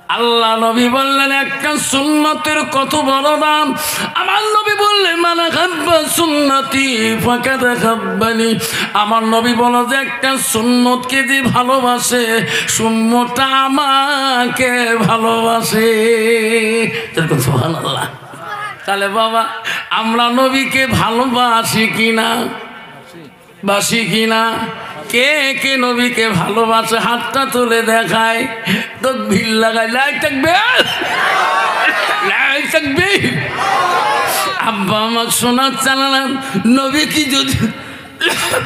আল্লাহ নবী বললেন একটা সুন্নতের কত বড় দাম। আমার নবী বললেন মান হাব্বা সুন্নতি ফাকাদ হাব্বানি। আমার নবী বলো যে একটা সুন্নতকে যে ভালোবাসে সুন্নতটা আমাকে ভালোবাসে। সুবহানাল্লাহ। তাহলে বাবা আমরা নবীকে ভালোবাসি কিনা? বাসি কিনা? কে কে নবীকে ভালোবাসে হাতটা তুলে দেখায়। তো ভিড় লাগায় লাই থাকবে, লাই থাকবে। আব্বা আমার শোনার চালালাম নবীকে যদি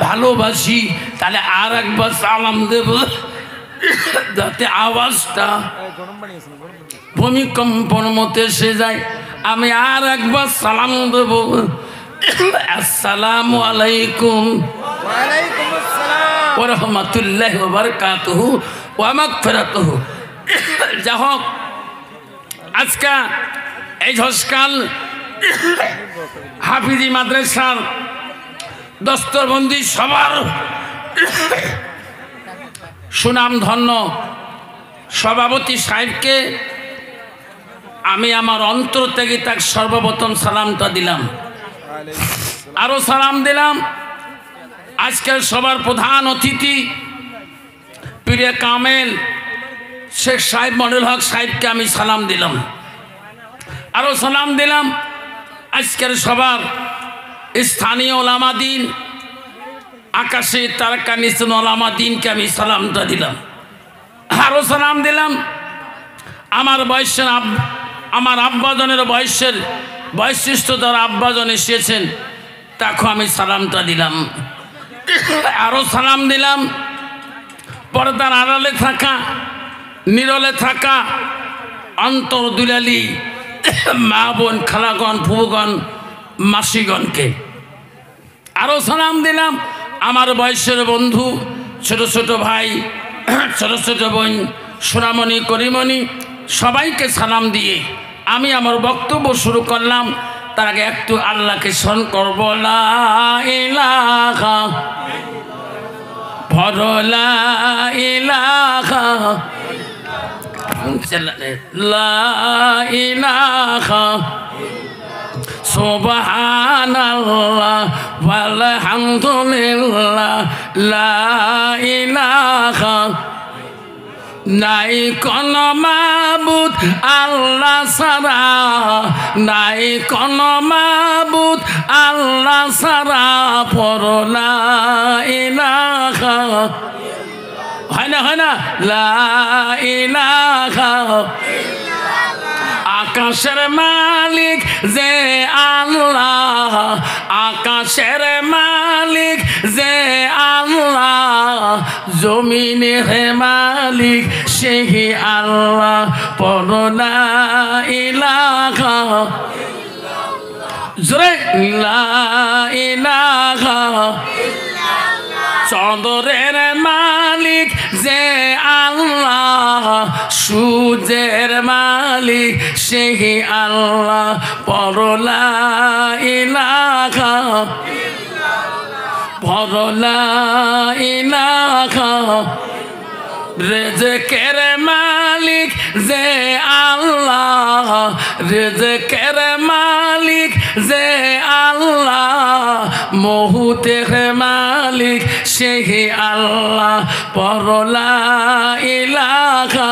ভালোবাসি তাহলে আর একবার সালাম দেব যাতে আওয়াজটা ভূমিকম্পর মতো এসে যায়। আমি আর একবার সালাম দেব, আসসালামু আলাইকুম ওয়া রাহমাতুল্লাহি ওয়া বারাকাতুহু ওয়া মাগফিরাতুহু। যা হোক আজকে এই ঝসকাল হাফিজি মাদ্রাসার দস্তরবন্দি সবার সুনাম ধন্য সভাপতি সাহেবকে আমি আমার অন্তর থেকে তার সর্বপ্রথম সালামটা দিলাম। আরো সালাম দিলাম আজকের সবার প্রধান অতিথি পীরে কামেল শেখ সাহেব মনিরুল হক সাহেবকে আমি সালাম দিলাম। আরো সালাম দিলাম আজকের সবার স্থানীয় ওলামা দ্বীন আকাশে তারকা নিচন ওলামা দ্বীনকে আমি সালামটা দিলাম। আরো সালাম দিলাম আমার বয়সের আমার আব্বাজনের বয়সিষ্ঠ যারা আব্বাজন এসেছেন তাকে আমি সালামটা দিলাম। আরো সালাম দিলাম পর্দার আড়ালে থাকা নীরলে থাকা অন্তর দুলালি মা বোন খালাগণ ফুবগণ মাসিগণকে। আরো সালাম দিলাম আমার বয়সের বন্ধু ছোট ছোট ভাই ছোট ছোট বোন সোনামণি করিমণি সবাইকে সালাম দিয়ে আমি আমার বক্তব্য শুরু করলাম। তার আগে একটু আল্লাহকে স্মরণ করবো। লা ইলাহা লা ইলাহা লা ইলাহা সুবহানাল্লাহ ওয়ালহামদুলিল্লাহ লা ইলাহা নাই কোন মাবুদ আল্লাহ ছাড়া, নাই কোন মাবুদ আল্লাহ ছাড়া পড়ো লা ইলাহা। হয় না লা ইলাহা। আকাশের মালিক যে আল্লাহ, আকাশের মালিক যে আল্লাহ, জমিনের মালিক সেই আল্লাহ পড়ো লা ইলাহা। জোরে লা ইলাহা। চন্দ্রের মালিক যে আল্লাহ, সূর্যের মালিক সেই আল্লাহ পড়ো লা ইলাহা পড়ো লা ইলাহা। রিজকের মালিক যে আল্লাহ, রিজকের মালিক যে আল্লাহ, মহুতের মালিক সেই আল্লাহ পড়ো লা ইলাহা।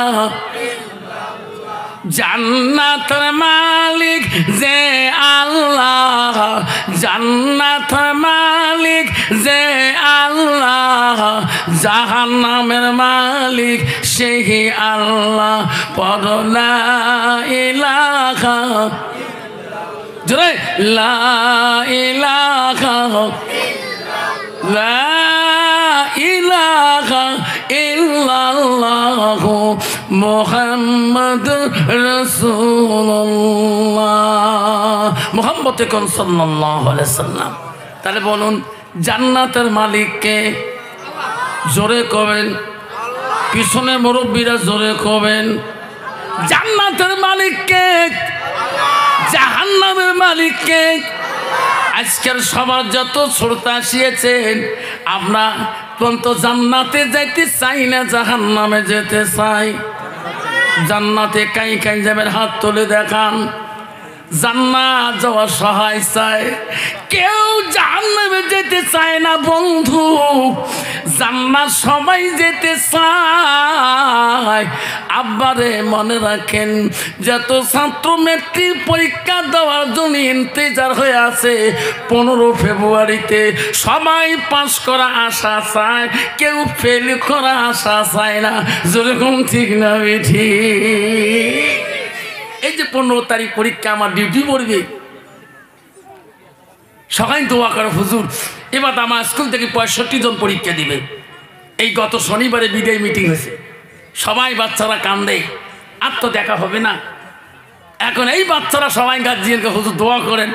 জান্নাতের মালিক যে আল্লাহ, জান্নাতের মালিক যে আল্লাহ, জাহান্নামের মালিক সেই আল্লাহ পড়ো লা ইলাহা। জোরে লা ইলাহা লা ইলাহা ইল্লাল্লাহু মুহাম্মাদুর রাসূলুল্লাহ। মুহাম্মদ সাল্লাল্লাহু আলাইহি সাল্লাম। তাহলে বলুন জান্নাতের মালিককে? জোরে কবেন, পিছনে মুরব্বীরা জোরে কবেন। জান্নাতের মালিককে? জাহান্নামের মালিককে? আজকের সবার যত শ্রোতা আসিয়েছেন আমরা তো জান্নাতে যাইতে চাই না জাহান্নামে যেতে চাই? জান্নাতে কাই কাই যাবেন হাত তুলে দেখান। জান্নাত যাওয়া সহায় চায়, কেউ জাহান্নামে যেতে চায় না বন্ধু, জান্নাত সবাই যেতে চায়। আব্বারে মনে রাখেন, যত ছাত্র মেট্রিক পরীক্ষা দেওয়ার জন্য ইন্তজার হয়ে আছে 15 ফেব্রুয়ারিতে, সবাই পাস করা আশা চায়, কেউ ফেল করা আশা চায় না। যেরকম ঠিক না বেঠি? এই যে 15 তারিখ পরীক্ষা, আমার ডিউটি পড়বে, সবাই দোয়া করে হুজুর এবার আমার স্কুল থেকে 65 জন পরীক্ষা দিবে। এই গত শনিবারে বিদায় মিটিং হয়েছে, সবাই বাচ্চারা কান্দে, আর তো দেখা হবে না। এখন এই বাচ্চারা সবাই গার্জিয়ানকে হুজুর দোয়া করেন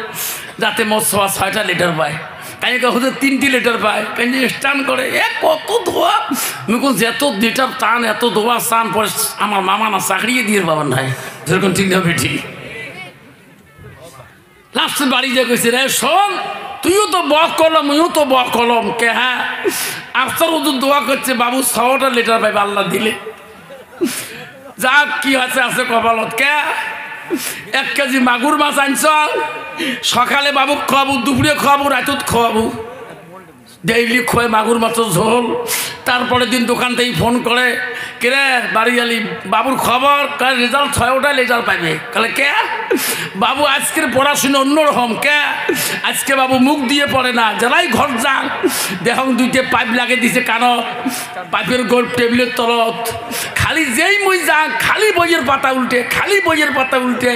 যাতে মোট 6টা লেটার পায়, কাইকে হুজুর 3টি লেটার পায়, কাইকে স্টান করে কত দোয়া। মুকুল যত লেটার টান, এত দোয়া চান, পরে আমার মামা না চাকরিয়ে দিয়ে বাবার নাই। যেরকম ঠিক না বেঠি? লাস্টে বাড়ি যে কইছে, রে শোন, তুইও তো বক কলম, মুইও তো বক কলম কে। হ্যাঁ, আফসার হুজুর দোয়া করছে বাবু 6টা লেটার পাইবে আল্লাহ দিলে। যাক কি আছে আছে কপালত কে। 1 কেজি মাগুর মাছ আনছ, সকালে বাবু খাওয়াবো, দুপুরে খাওয়াবো, রাতত খাওয়াবো, ডেইলি খোয়ে মাগুর মাছের ঝোল। তারপরে দিন দোকান থেকে ফোন করে, কিরে বাড়ি আলি বাবুর খবর, কাল রেজাল্ট 6টা রেজাল্ট পাইবে। কালে কে বাবু আজকের পড়াশুনো অন্যরকম কে, আজকে বাবু মুখ দিয়ে পড়ে না, যারাই ঘর যান দেখুন 2টে পাইপ লাগে দিছে কানত, পাইপের গোল টেবিলের তলত, খালি যেই মুই যান খালি বইয়ের পাতা উল্টে, খালি বইয়ের পাতা উল্টে।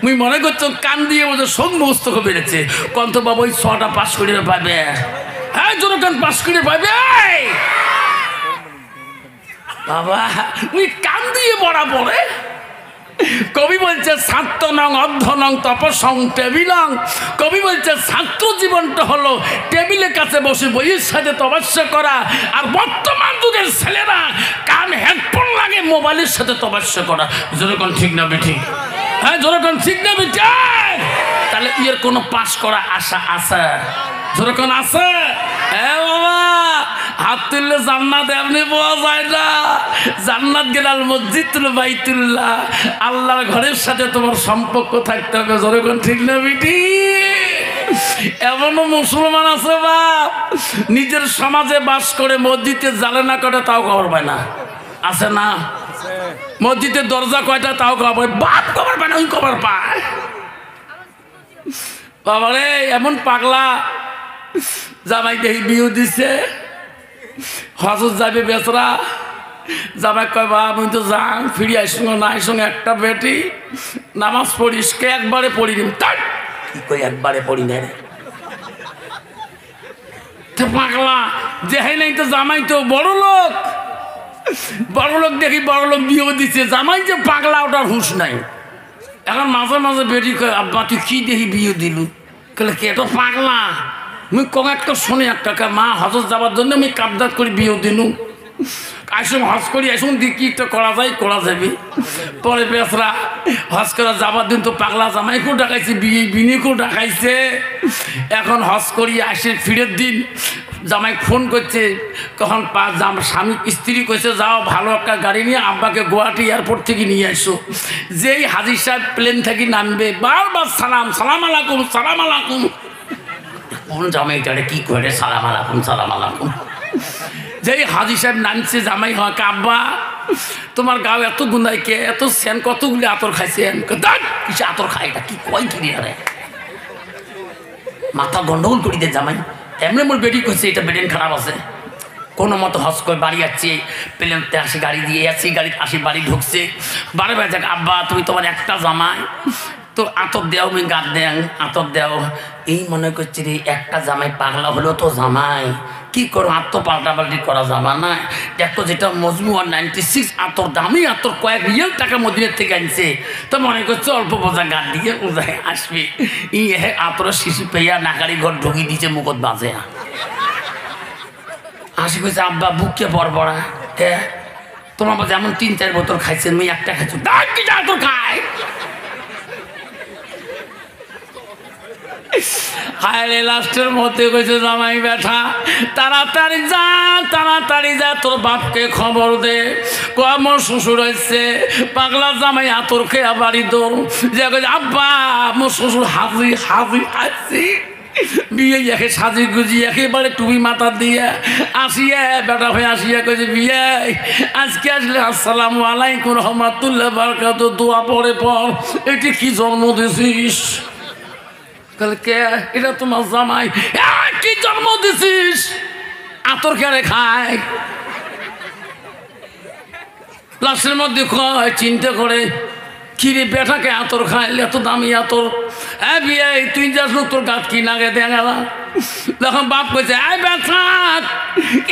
মুই মনে করছো কান দিয়ে বোঝে সব মস্তক বেড়েছে, কন্ত বাবু ওই 6টা পাস করে পাবে। হ্যাঁ জনগণ পাস করে পাবে বাবা, উনি কান দিয়ে পড়া পড়ে। কবি বলছে ছাত্র নং অর্ধ নং তপসং টেবিলং। কবি বলছে ছাত্র জীবনটা হলো টেবিলের কাছে বসে বইয়ের সাথে তপস্যা করা, আর বর্তমান যুগের ছেলেরা কান হেডফোন লাগে মোবাইলের সাথে তপস্যা করা। যেরকম ঠিক না বেঠি? হ্যাঁ যেরকম ঠিক না বেঠি? তাহলে এর কোনো পাস করা আশা আছে? যেরকম আছে? হ্যাঁ বাবা, হাত তুললে জান্নাত এমনি পাওয়া যায় না। জান্নাত গেলাল মসজিদুল বাইতুল্লাহ, আল্লাহর ঘরের সাথে তোমার সম্পর্ক থাকতে হবে। যেরকম ঠিক না বেটি? এমনও মুসলমান আছে বাপ, নিজের সমাজে বাস করে মসজিদে জ্বালে না করে তাও খবর পায় না। আছে না? মসজিদের দরজা কয়টা তাও খবর পায়, বাপ খবর পায় না, ওই খবর পায়। বাবারে এমন পাগলা, জামাই দেখি বিয়ে দিছে, হজত যাবে বেচরা, জামাই কয় বা আমি তো যান ফিরে আইসুন না, আইসুন একটা বেটি নামাজ পড়িস কে, একবারে পড়িনি। তাই কি কই একবারে পড়ি না রে পাগলা, দেখাই নাই তো জামাই তো বড় লোক, বড় লোক দেখি বড় লোক বিয়ে দিচ্ছে, জামাই যে পাগলা ওটার হুঁশ নাই। এখন মাঝে মাঝে বেটি কয় আব্বা তুই কি দেখি বিয়ে দিলু? কেলে কে তো পাগলা, মুই কম একটা শুনি একটা মা হজত যাবার জন্য আমি কাবদাত করে বিয়ে দিলু, আইসুন হজ করি আইসুন দি কি একটা করা যায় করা যাবে। পরে বেসরা হজ করা যাবার দিন তো পাগলা জামাইকেও ডাকাইছে, বিনিকেও ডাকাইছে। এখন হজ করি আসে ফিরের দিন জামাই ফোন করছে, কখন স্বামী স্ত্রী কইছে যাও ভালো একটা গাড়ি নিয়ে আব্বাকে গুয়াহাটি এয়ারপোর্ট থেকে নিয়ে আসো। যেই হাজির সাহেব প্লেন থেকে নামবে বারবার সালাম, সালাম আলাইকুম, সালাম আলাইকুম। কোন জামাইটারে কি করে সালাম আলাইকুম, সালাম আলাইকুম। যেই হাজি সাহেব নামছে জামাই হয় আব্বা তোমার গাও এত গুন্দাই কে, এত সেন কতগুলি আতর খাইছেন? কিছু আতর খাই না, কি কয় কিনে আরে মাথা গন্ডগোল করি দে জামাই। এমনি মোর বেটি করছে এটা বেডেন খারাপ আছে, কোনো মতো হস করে বাড়ি যাচ্ছে, প্লেনতে আসি গাড়ি দিয়ে আসি, গাড়ি আসি বাড়ি ঢুকছে, বারে বারে যাক আব্বা তুমি তোমার একটা জামাই তো আতর দেও, আমি গাত দেন আতর দেও। এই মনে করছি রে একটা জামাই পাগলা হলো তো জামাই কি করো, আত্ম পাল্টাপাল্টি করা যাবা না। দেখো যেটা মজমুয়া 96 আতর, দামি আতর কয়েক রিয়েল টাকা মদিনের থেকে আনছে, তো মনে করছে অল্প বোঝা গান দিয়ে বোঝায় আসবে। ই আতরের শিশু পেয়া নাকারি ঘর ঢুকিয়ে দিচ্ছে মুখত বাজে। আসি কইছে আব্বা বুককে বড়বড়া কে, তোমার বাজে এমন 3-4 বোতল খাইছেন, মেয়ে একটা খাইছো, আতর খায় হায়রে লাস্টের মধ্যে কইছে জামাই বেটা তাড়াতাড়ি যা তোর বাপকে খবর দে আমার শ্বশুর হয়েছে পাগলা জামাই আতর খেয়া বাড়ি দৌড় যে কইছে আব্বা আমার শ্বশুর হাজি বিয়ে একে সাজি গুজি একেবারে টুপি মাথা দিয়ে আসিয়া বেটা ভাই আসিয়া কইছে বিয়ে আজকে আসলে আসসালামু আলাইকুম রহমাতুল্লাহ বারাকাতুহু দোয়া পড়ে পর এটি কি জন্ম দিছিস কে এটা তোমার জামাই কি জন্ম দিছিস আতর কেড়ে খায় লাশের মধ্যে কয় চিন্তা করে কিরে বেটাকে আতর খাইলে এত দামি আতর বিয়ে তুই যাস তোর গাছ কি নাগে দেখা তখন বাপ কইছে বেটা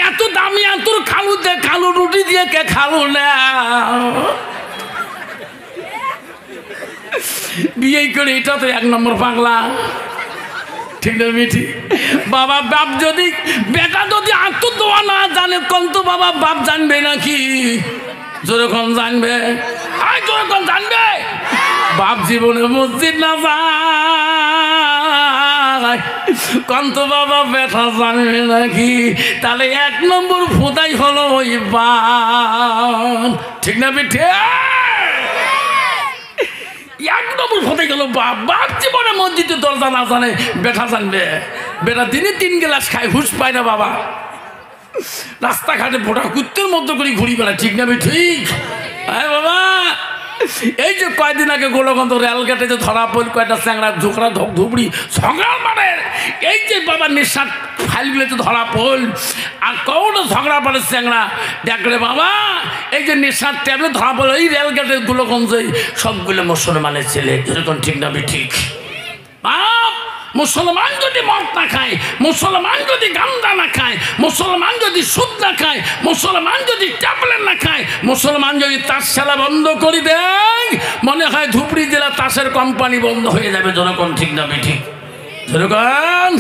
এত দামি আতর খালু রুটি দিয়ে কে খালু না বিয়ে করে এটা তো 1 নম্বর পাগলা ঠিক না মিঠি বাবা বাপ যদি বেটা যদি আতর দেওয়া না জানে কোন তো বাবা বাপ জানবে নাকি যখন জানবে যখন জানবে বাপ জীবনে মসজিদ না যায় কন্ত বাবা বেটা জানবে নাকি তাহলে 1 নম্বর ফোদাই হলো ওই বাপ ঠিক না মিঠে 1 নম্বর ফোদাই গেল বাপ বাপ জীবনে মসজিদে দরজা না জানে বেটা জানবে বেটা দিনে 3 গ্লাস খায় হুশ পায় না বাবা রাস্তাঘাটে ভোটা কুত্তের মতো করে ঘুরি বেড়ায় ঠিক না ঠিক হ্যাঁ বাবা এই যে কয়দিন আগে গোলগন্ধ রেলগেটে যে ধরা পড়ল কয়টা চ্যাংড়া ঝোকরা ধুবড়ি ঝগড়া মানে এই যে বাবা নেশার ফাইলগুলোতে ধরা পড়ল আর কৌটা ঝগড়া পড়ে চ্যাংড়া দেখলে বাবা এই যে নেশার ট্যাবলেট ধরা পড়ল এই রেলগেটের গোলগঞ্জে সবগুলো মুসলমানের ছেলে যেরকম ঠিক না ঠিক বাপ মুসলমান যদি মদ না খায় মুসলমান যদি গান্দা না খায় মুসলমান যদি সুদ না খায় মুসলমান যদি ট্যাবলেট না খায় মুসলমান যদি তাস খেলা বন্ধ করে দেয় মনে হয় ধুবড়ি জেলা তাসের কোম্পানি বন্ধ হয়ে যাবে জনগণ ঠিক না ঠিক জনগণ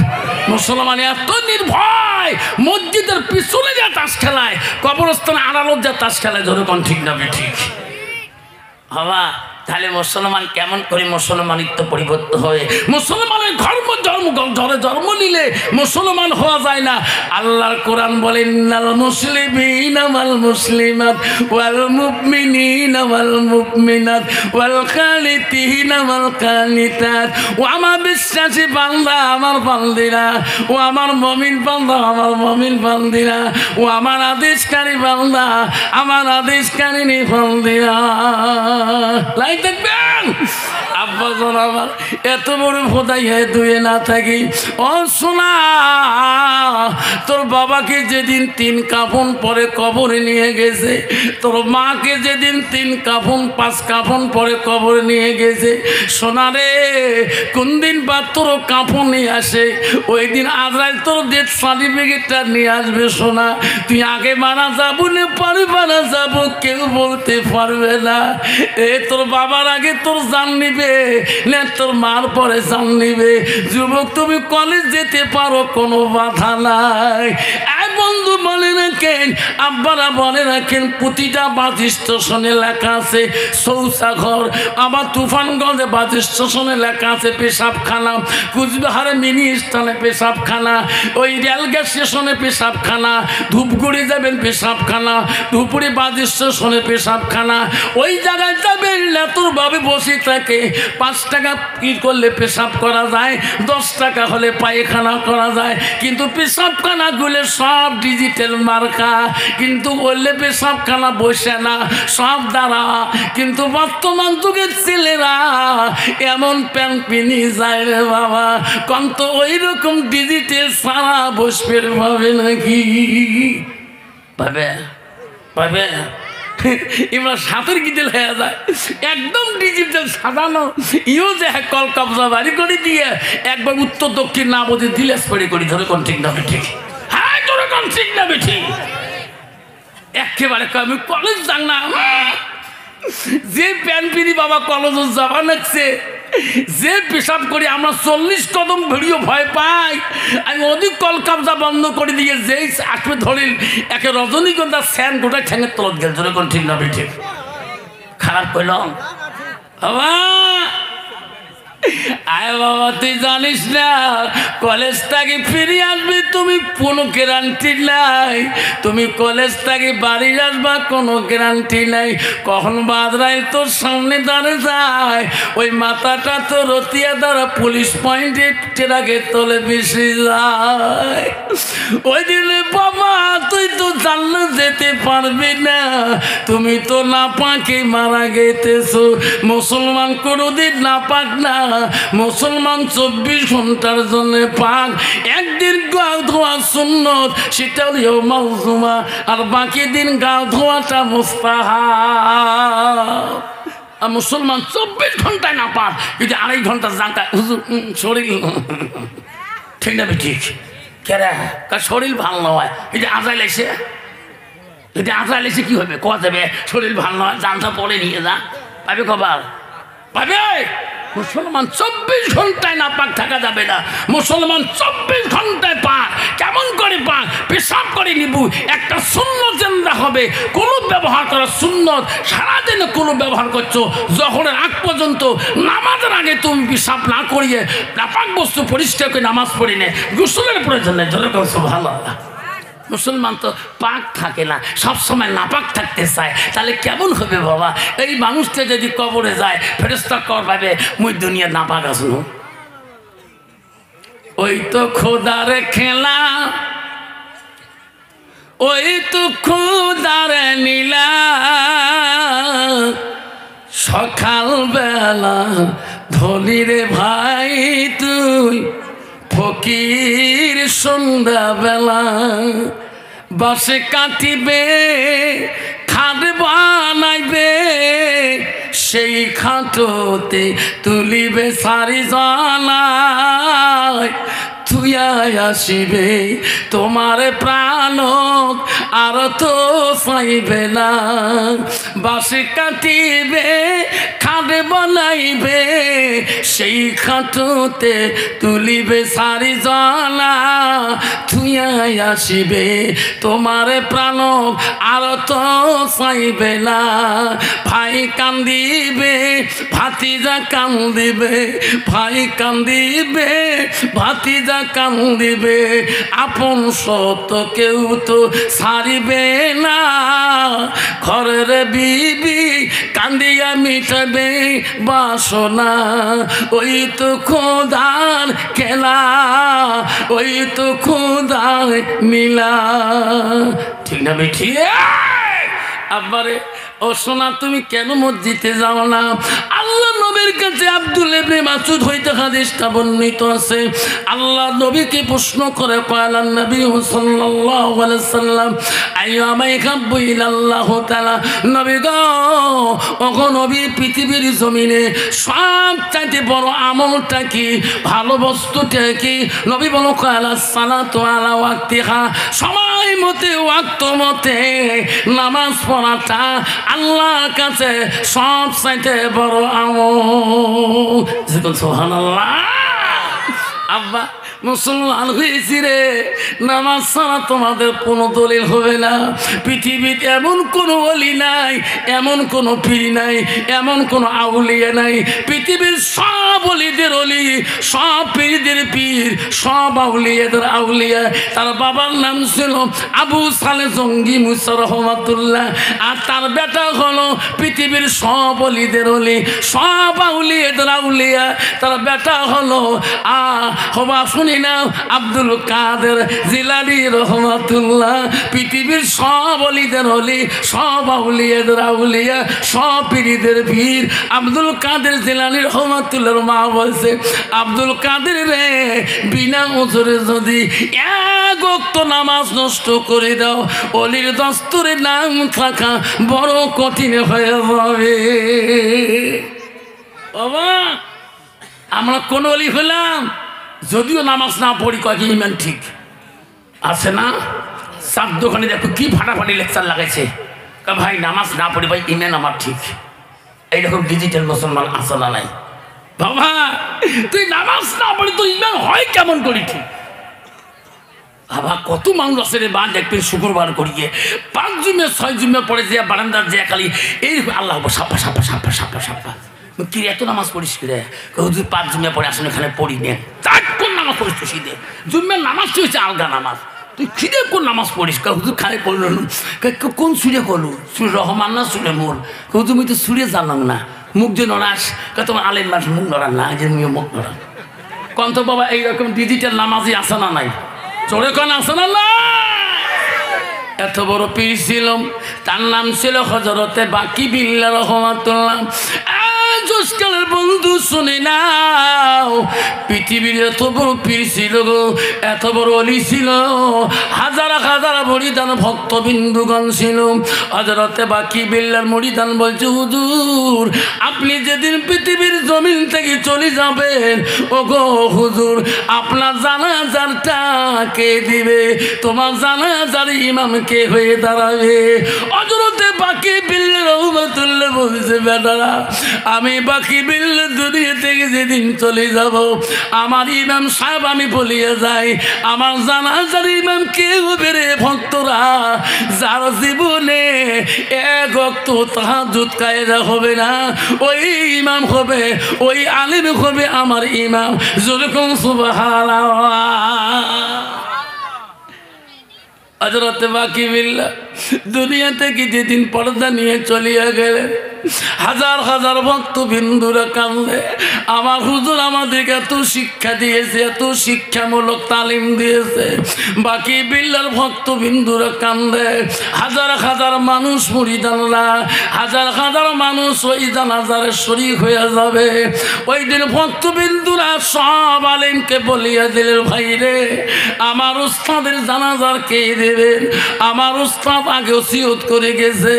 মুসলমান এত নির্ভয় মসজিদের পিছনে যা তাস খেলায় কবরস্থানে আড়ালত যা তাস খেলায় জনগণ ঠিক না ঠিক হওয়া তাহলে মুসলমান কেমন করে মুসলমানিত্ব পরিবর্তন হয় মুসলমানের ঘরে জন্ম নিলে মুসলমান হওয়া যায় না আল্লাহর কোরআন বলেন ইন্নাল মুসলিমিনা ওয়াল মুসলিমাত ওয়াল মুমিনিনা ওয়াল মুমিনাত ওয়াল কানিতিনা ওয়াল কানিতাত ও আমার বিশ্বাসী বান্দা আমার বান্দিরা ও আমার মুমিন বান্দা আমার মুমিন বান্দিরা ও আমার আদেশকারী বান্দা আমার আদেশকারী বান্দিরা দেখবেন আব্বা আমার এত বড় ফোদাই হয়ে ধুয়ে না থাকি ও সোনা তোর বাবাকে যেদিন 3 কাফন পরে কবরে নিয়ে গেছে তোর মাকে যেদিন 3 কাফন 5 কাফন পরে কবরে নিয়ে গেছে সোনা রে কোন দিন বা তোর কাফন নিয়ে আসে ওই দিন আজরাইল তোর ডেথ সার্টিফিকেটটা নিয়ে আসবে সোনা তুই আগে মারা যাবো না পরে মারা যাবো কেউ বলতে পারবে না এ তোর বাবার আগে তোর জান নিবে না তোর মার পরে জান নিবে যুবক তুমি কলেজ যেতে পারো কোনো বাধা নাই বন্ধু বলে রাখেন আব্বারা বলে রাখেন প্রতিটা বাস স্টেশনে লেখা আছে শৌচাঘর আবার তুফানগঞ্জে বাস স্টেশনে লেখা আছে পেশাবখানা কুচবিহারে মিনি স্থানে পেশাবখানা ওই রেলগেট স্টেশনে পেশাবখানা ধূপগুড়ি যাবেন পেশাবখানা ধুপুরি বাস স্টেশনে পেশাবখানা ওই জায়গায় যাবেন তোর ভাবে বসে থাকে 5 টাকা কি করলে পেশাব করা যায় 10 টাকা হলে পায়খানা করা যায় কিন্তু পেশাবখানাগুলো সব ডিজিটাল মার্কা কিন্তু বললে পেশাবখানা বসে না সব দ্বারা কিন্তু বর্তমান যুগের ছেলেরা এমন প্যান্ট পিনি যায় রে বাবা কন্ত ওই রকম ডিজিটাল সারা বসবে ভাবে নাকি পাবে পাবে এবার সাঁতার গিটেল হয়ে যায় একদম ডিজিটাল সাজানো ইও যে কল কবজা বাড়ি করে দিয়ে একবার উত্তর দক্ষিণ না বোঝে দিলেস পড়ে করি ধরে কোন ঠিক না ঠিক হ্যাঁ ধরে কোন ঠিক না ঠিক একেবারে আমি কলেজ যান না যে প্যান পিনি বাবা কলেজ যাবা লাগছে যে পেশাব করি আমরা 40 কদম ভিডিও ভয় পাই আমি অধিক কল কাবজা বন্ধ করে দিয়ে যেই আসবে ধরিল একে রজনীগন্ধা স্যান গোটা ঠ্যাঙের তলত গেল ধরে কোন ঠিক না ঠিক খারাপ কইলাম আয় বাবা তুই জানিস না কলেজ থেকে ফিরে আসবি তুমি কোনো গ্যারান্টি নাই, তুমি কলেজ থেকে বাড়ি আসবা কোনো গ্যারান্টি নাই, কখন বাদরাই তোর সামনে দাঁড়িয়ে যায় ওই মাথাটা তো রতিয়া দ্বারা পুলিশ পয়েন্টে ট্রাকে তোলে বেশি যায়। ওই দিনে বাবা তুই তো জানলে যেতে পারবি না, তুমি তো নাপাকে মারা গেতেছো। মুসলমান কোনোদিন নাপাক না, মুসলমান 24 ঘন্টার জন্য পাক। একদিন গা ধোয়া সুন্নত সেটাও ইয়াউমুল জুমা, আর বাকি দিন গা ধোয়াটা মুস্তাহাব। আর মুসলমান 24 ঘন্টায় না পাক, যদি 2.5 ঘন্টা জানটা শরীর ঠিক না ঠিক কেরা কার শরীর ভালো নয়, যদি আজাইল এসে যদি আজাইল এসে কি হবে কোয়া যাবে শরীর ভালো নয় জানটা পরে নিয়ে যা পাবে কবার পাবে। মুসলমান 24 ঘন্টায় না পাক থাকা যাবে না, মুসলমান 24 ঘন্টায় পাক। কেমন করে পাক? পেশাব করে নিব, একটা সুন্নত জিন্দা হবে। কোনো ব্যবহার করা সুন্নত, সারাদিনে কোনো ব্যবহার করছো যখনের আগ পর্যন্ত নামাজের আগে তুমি পেশাব না করিয়ে নাপাক বস্তু পরিষ্কার করে নামাজ পড়ি নে, গোসলের প্রয়োজন নেই। জোরে করছো ভালো। মুসলমান তো পাক থাকে না, সবসময় নাপাক থাকতে চায়, তাহলে কেমন হবে বাবা? এই মানুষটা যদি কবরে যায় ফেরেশতা কর পাবে মুই দুনিয়া নাপাক আসলো। ওই তো খোদার খেলা, ওই তো খোদার নীলা, সকালবেলা ধলি রে ভাই তুই ফকির, সন্ধ্যাবেলা বাসে কাটিবে খাট বানাইবে, সেই খাটোতে তুলিবে সারি জানায়, তুই আসিবে তোমার প্রাণ আর তো চাইবে না, বাসে কাটিবে খাট বানাইবে, সেই খাটোতে তুলিবে সারি জানা, তুই আসিবে তোমার প্রাণ আর তো চাইবে না, ভাই কান্দিবে ভাতিজা কান্দিবে, ভাই কান্দিবে ভাতিজা কান্দিবে, আপন সত কেউ তো ছাড়িবে না, ঘরের বিবি কান্দিয়া মিটাবে বাসনা, ওই তো খোদার খেলা, ওই তো খোদার নীলা। ঠিক না বেঠিক? আব্বারে ও সোনা তুমি কেন মসজিদে যাও না? আল্লাহ নবীর কাছে আব্দুল ইবনে মাসউদ হইতে হাদিসটা বর্ণিত আছে। আল্লাহ নবীকে প্রশ্ন করে কয়লান নবী সাল্লাল্লাহু আলাইহি সাল্লাম আইয়ামা ইয়াহাব্বু ইলাল্লাহু তাআলা, নবী গো ওগো নবী পৃথিবীর জমিনে সবচাইতে বড় আমলটা কি, ভালো বস্তুটা কি? নবী বলো কয়লা সালাতু আলা ওয়াক্তিহা, সময় মতে ওয়াক্ত মতে নামাজ পড়াটা আল্লাহর কাছে সবচাইতে বড় আমল। সুবহানাল্লাহ। আব্বা মুসলমান হয়েছি রে, নামাজ ছাড়া তোমাদের কোনো দলিল হবে না। পৃথিবীতে এমন কোনো ওলি নাই, এমন কোনো পীর নাই, এমন কোনো আউলিয়া নাই। পৃথিবীর সব ওলিদের ওলি, সব পীরদের পীর, সব আউলিয়াদের আউলিয়া। তার বাবার নাম ছিল আবু সালে জঙ্গি মুসা রহমাতুল্লাহ, আর তার বেটা হলো পৃথিবীর সব ওলিদের ওলি, সব আউলিয়াদের আউলিয়া। তার বেটা হলো হবা শুনি না আব্দুল কাদের জিলানী রহমাতুল্লাহ, পৃথিবীর সব ওলিদের ওলি, সব আউলিয়াদের আউলিয়া, সব পীরদের পীর। আব্দুল কাদের জিলানী রহমাতুল্লাহর মা বলছে, আব্দুল কাদের রে বিনা ওজরে যদি এক ওয়াক্ত নামাজ নষ্ট করে দাও, অলির দস্তরে নাম থাকা বড় কঠিন হয়ে যাবে। বাবা আমরা কোন অলি হলাম? যদিও নামাজ না পড়ি, কয়েক ইমান ঠিক আছে না? সাত দোকানে দেখো কি ফাটাফাটি লেকচার লাগাইছে, ভাই নামাজ না পড়ি ভাই ইমান আমার ঠিক। এইরকম ডিজিটাল মুসলমান আছে না নাই? বাবা তুই নামাজ না পড়ি তো ইমান হয় কেমন করি ঠিক? বাবা কত মানুষ আছে রে বা দেখবেন শুক্রবার করিয়ে 5 জুমে 6 জুমে পড়ে যে বারান্দার যে খালি এই আল্লাহ সাপা সাপা সাপা সাপা সাপা কি এত নামাজ পড়িস কি রে? হুজুর 5 জুম্মা পড়ে আসলে এখানে পড়ি নে। তার কোন নামাজ পড়িস তো শীতে? জুম্মার নামাজ হচ্ছে আলগা নামাজ, তুই খিদে কোন নামাজ পড়িস? হুজুর খানে পড়ল কোন সুরে করলু? সুরে রহমান না সুরে মোর? হুজুর আমি তো সুরে জানলাম না, মুখ যে নড়াস, তোমার আলেম মাস মুখ নড়ান না, যে মুখ নড়ান কন্ত বাবা। এইরকম ডিজিটাল নামাজই আসে না নাই? চোরে কোন আসে না না? এত বড় পীর ছিল, তার নাম ছিল হযরতে বাকি বিল্লাহ রাহমাতুল্লাহ। জোসকালের বন্ধু শুনে নাও, পৃথিবীর এত বড় পীর ছিল গো, এত বড় অলি ছিল, হাজার হাজার মরিদান ভক্তবিন্দুগণ ছিল। হযরতে বাকি বিল্লাহর মরিদান বলছে, হুজুর আপনি যেদিন পৃথিবীর জমিন থেকে চলে যাবেন, ও গো হুজুর আপনার জানাজারটা কে দিবে? তোমার জানাজার ইমাম কে হয়ে দাঁড়াবে? হযরতে বাকি বিল্লাহ রাহমাতুল্লাহ বলছে, বেটারা আমি বাকি বিল্লাহ দুনিয়া থেকে যেদিন চলে যাব, আমার ইমাম সাহেব আমি বলিয়ে যাই, আমার জানাজার ইমাম কে হবে রে ভক্তরা? যার জীবনে এক ওয়াক্ত তাহাজ্জুদ কায়েদা হবে না, ওই ইমাম হবে, ওই আলিম হবে আমার ইমাম। যেরকম সুবহানাল্লাহ। হযরতে বাকি বিল্লাহ দুনিয়া থেকে যেদিন পর্দা নিয়ে চলিয়া গেলেন, হাজার হাজার ভক্তবিন্দুরা কান্দে। আমার হুজুর আমাদেরকে এত শিক্ষা দিয়েছে, এত শিক্ষামূলক তালিম দিয়েছে। বাকি বিল্লাহর ভক্তবিন্দুরা কান্দে, হাজার হাজার মানুষ মুরিদানরা, হাজার হাজার মানুষ ওই জানাজারে শরীক হয়ে যাবে। ওই দিন ভক্তবিন্দুরা সব আলেমকে বলিয়া দিলেন, ভাই রে আমার উস্তাদের জানাজার কে দেবেন? আমার উস্তাদ আগে ওসিয়ত করে গেছে,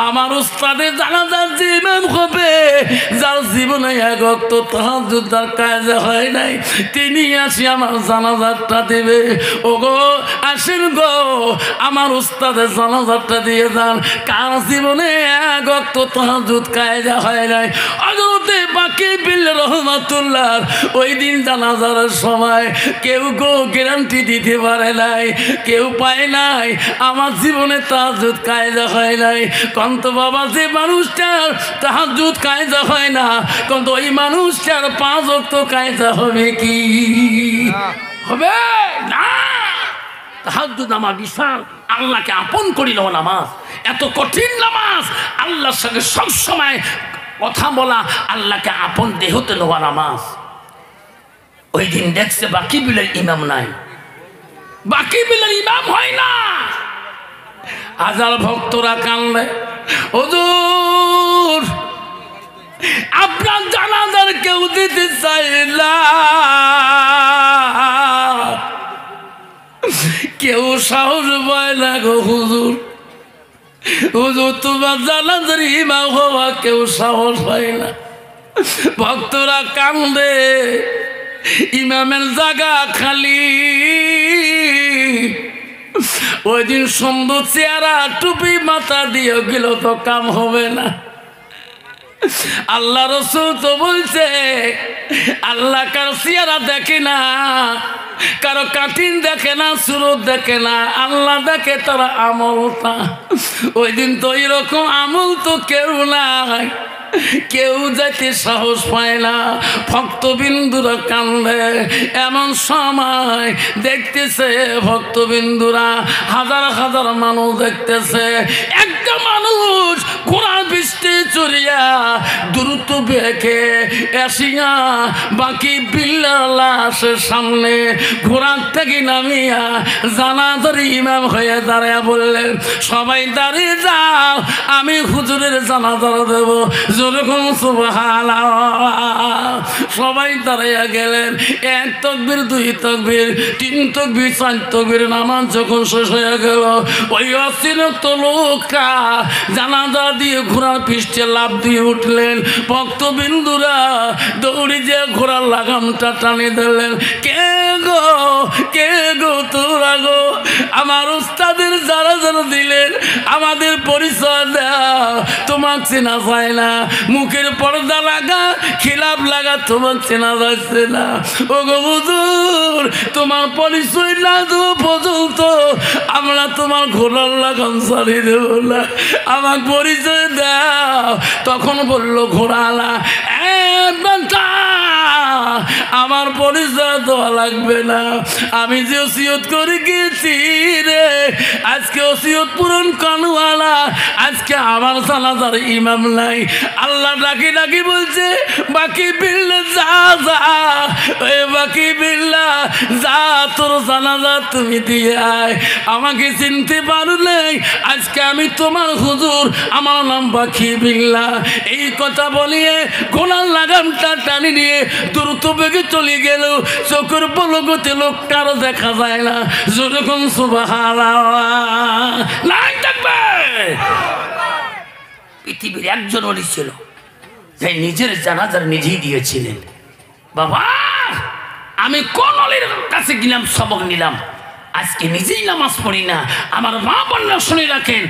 আমার উস্তাদের জানাজার যে ইমাম হবে, যার জীবনে এক ওয়াক্ত তাহাজ্জুদ তার কাজে হয় নাই, তিনি আসি আমার জানাজারটা দেবে। ও গো আসেন গো, আমার উস্তাদের জানাজারটা দিয়ে যান, কার জীবনে এক ওয়াক্ত তাহাজ্জুদ কাজে হয় নাই। হযরতে বাকি বিল্লাহ রাহমাতুল্লাহ ওই দিন জানাজার সময় কেউ গো গ্যারান্টি দিতে পারে নাই, কেউ পায় নাই আমার জীবনে তাহাজ্জুদ কায়দা হয় নাই। কন্ত বাবা যে মানুষটার তাহাজ্জুদ কায়দা হয় না, কন্ত ওই মানুষটার 5 ওয়াক্ত কায়দা হবে কি? হবে না। তাহাজ্জুদ আমার বিশাল আল্লাহকে আপন করিল নামাজ, এত কঠিন নামাজ, আল্লাহর সঙ্গে সবসময় কথা বলা, আল্লাহকে আপন দেহতে নেওয়া নামাজ। ওই দিন দেখছে বাকি বিলের ইমাম নাই, বাকি বিলের ইমাম হয় না। হাজার ভক্তরা কান্দে, হুজুর আপনার জানাজার কেউ দিতে চাই না, কেউ সাহস পায় না গো হুজুর। হুজুর তোমার জানাজার ইমাম হওয়া কেউ সাহস পায় না। ভক্তরা কান্দে, ইমামের জায়গা খালি। ওই দিন সুন্দর চেহারা টুপি মাথা দিয়ে গেল তো কাম হবে না। আল্লাহ রাসূল তো বলছে, আল্লাহ কারো চেহারা দেখে না, কারো কাটিং দেখে না, সুরত দেখে না, আল্লাহ দেখে তারা আমলটা। ওই দিন তো এরকম আমল তো কেউ নাই, কেউ যাইতে সাহস পায় না। ভক্তবিন্দুরা কান্দে। এমন সময় দেখতেছে ভক্তবিন্দুরা, হাজার হাজার মানুষ দেখতেছে, একটা মানুষ ঘোড়ার বৃষ্টি চড়িয়া দ্রুত বেঁকে এসিয়া বাকি বিল্লাহর লাশের সামনে ঘোড়ার থেকে নামিয়া জানাজার ইমাম হয়ে দাঁড়ায় বললেন, সবাই দাঁড়িয়ে যাও, আমি হুজুরের জানাজা দেব। যেরকম সুবহানাল্লাহ। সবাই দাঁড়াইয়া গেলেন। 1 তাকবীর, 2 তাকবীর, 3 তাকবীর, 4 তাকবীর নামাজ যখন শেষ হয়ে গেল, ওই অসিনত লোকটা জানাজা দিয়ে ঘোড়ার পৃষ্ঠে লাফ দিয়ে উঠলেন। ভক্তবিন্দুরা দৌড়ি যে ঘোড়ার লাগামটা টানে দিলেন। কে গো, কে গো তোরা গো? আমার উস্তাদের যারা যারা দিলেন, আমাদের পরিচয় দাও, তোমার চেনা যায় না, মুখের পর্দা লাগা, খিলাপ লাগা, তোমার চেনা যাচ্ছে না। ও গো হুজুর, তোমার পরিচয় না দেওয়া পর্যন্ত আমরা তোমার ঘোড়ার লাগাম ছাড়িয়ে দেব না, আমার পরিচয় দাও। তখন বলল ঘোড়ালা, আমার পরিচয় দেওয়া লাগবে না, আমি যে ওসিয়ত করে গেছি রে, আজকে ওসিয়ত পূরণ করওয়ালা, আজকে আমার জানাজার ইমাম নাই। আল্লাহ ডাকি ডাকি বলছে বাকি বিল্লা যা যা, ওই বাকি বিল্লা যা, তোর জানাজা তুমি দিয়ে আয়। আমাকে চিনতে পারো নাই, আজকে আমি তোমার হুজুর, আমার নাম বাকি বিল্লা। এই কথা বলিয়ে গোলার লাগামটা টানি নিয়ে দ্রুত বেগে চলে গেল। চোখের পলকতে লোকটার দেখা যায় না। যেরকম সুবহানাল্লাহ নাই থাকবে। পৃথিবীর একজন ওলি ছিল যে নিজের জানাজার নিজেই দিয়েছিলেন। বাবা আমি কোন অলির কাছে গেলাম, সবক নিলাম, আজকে নিজেই নামাজ পড়ি না। আমার মা বোনেরা শুনে রাখেন,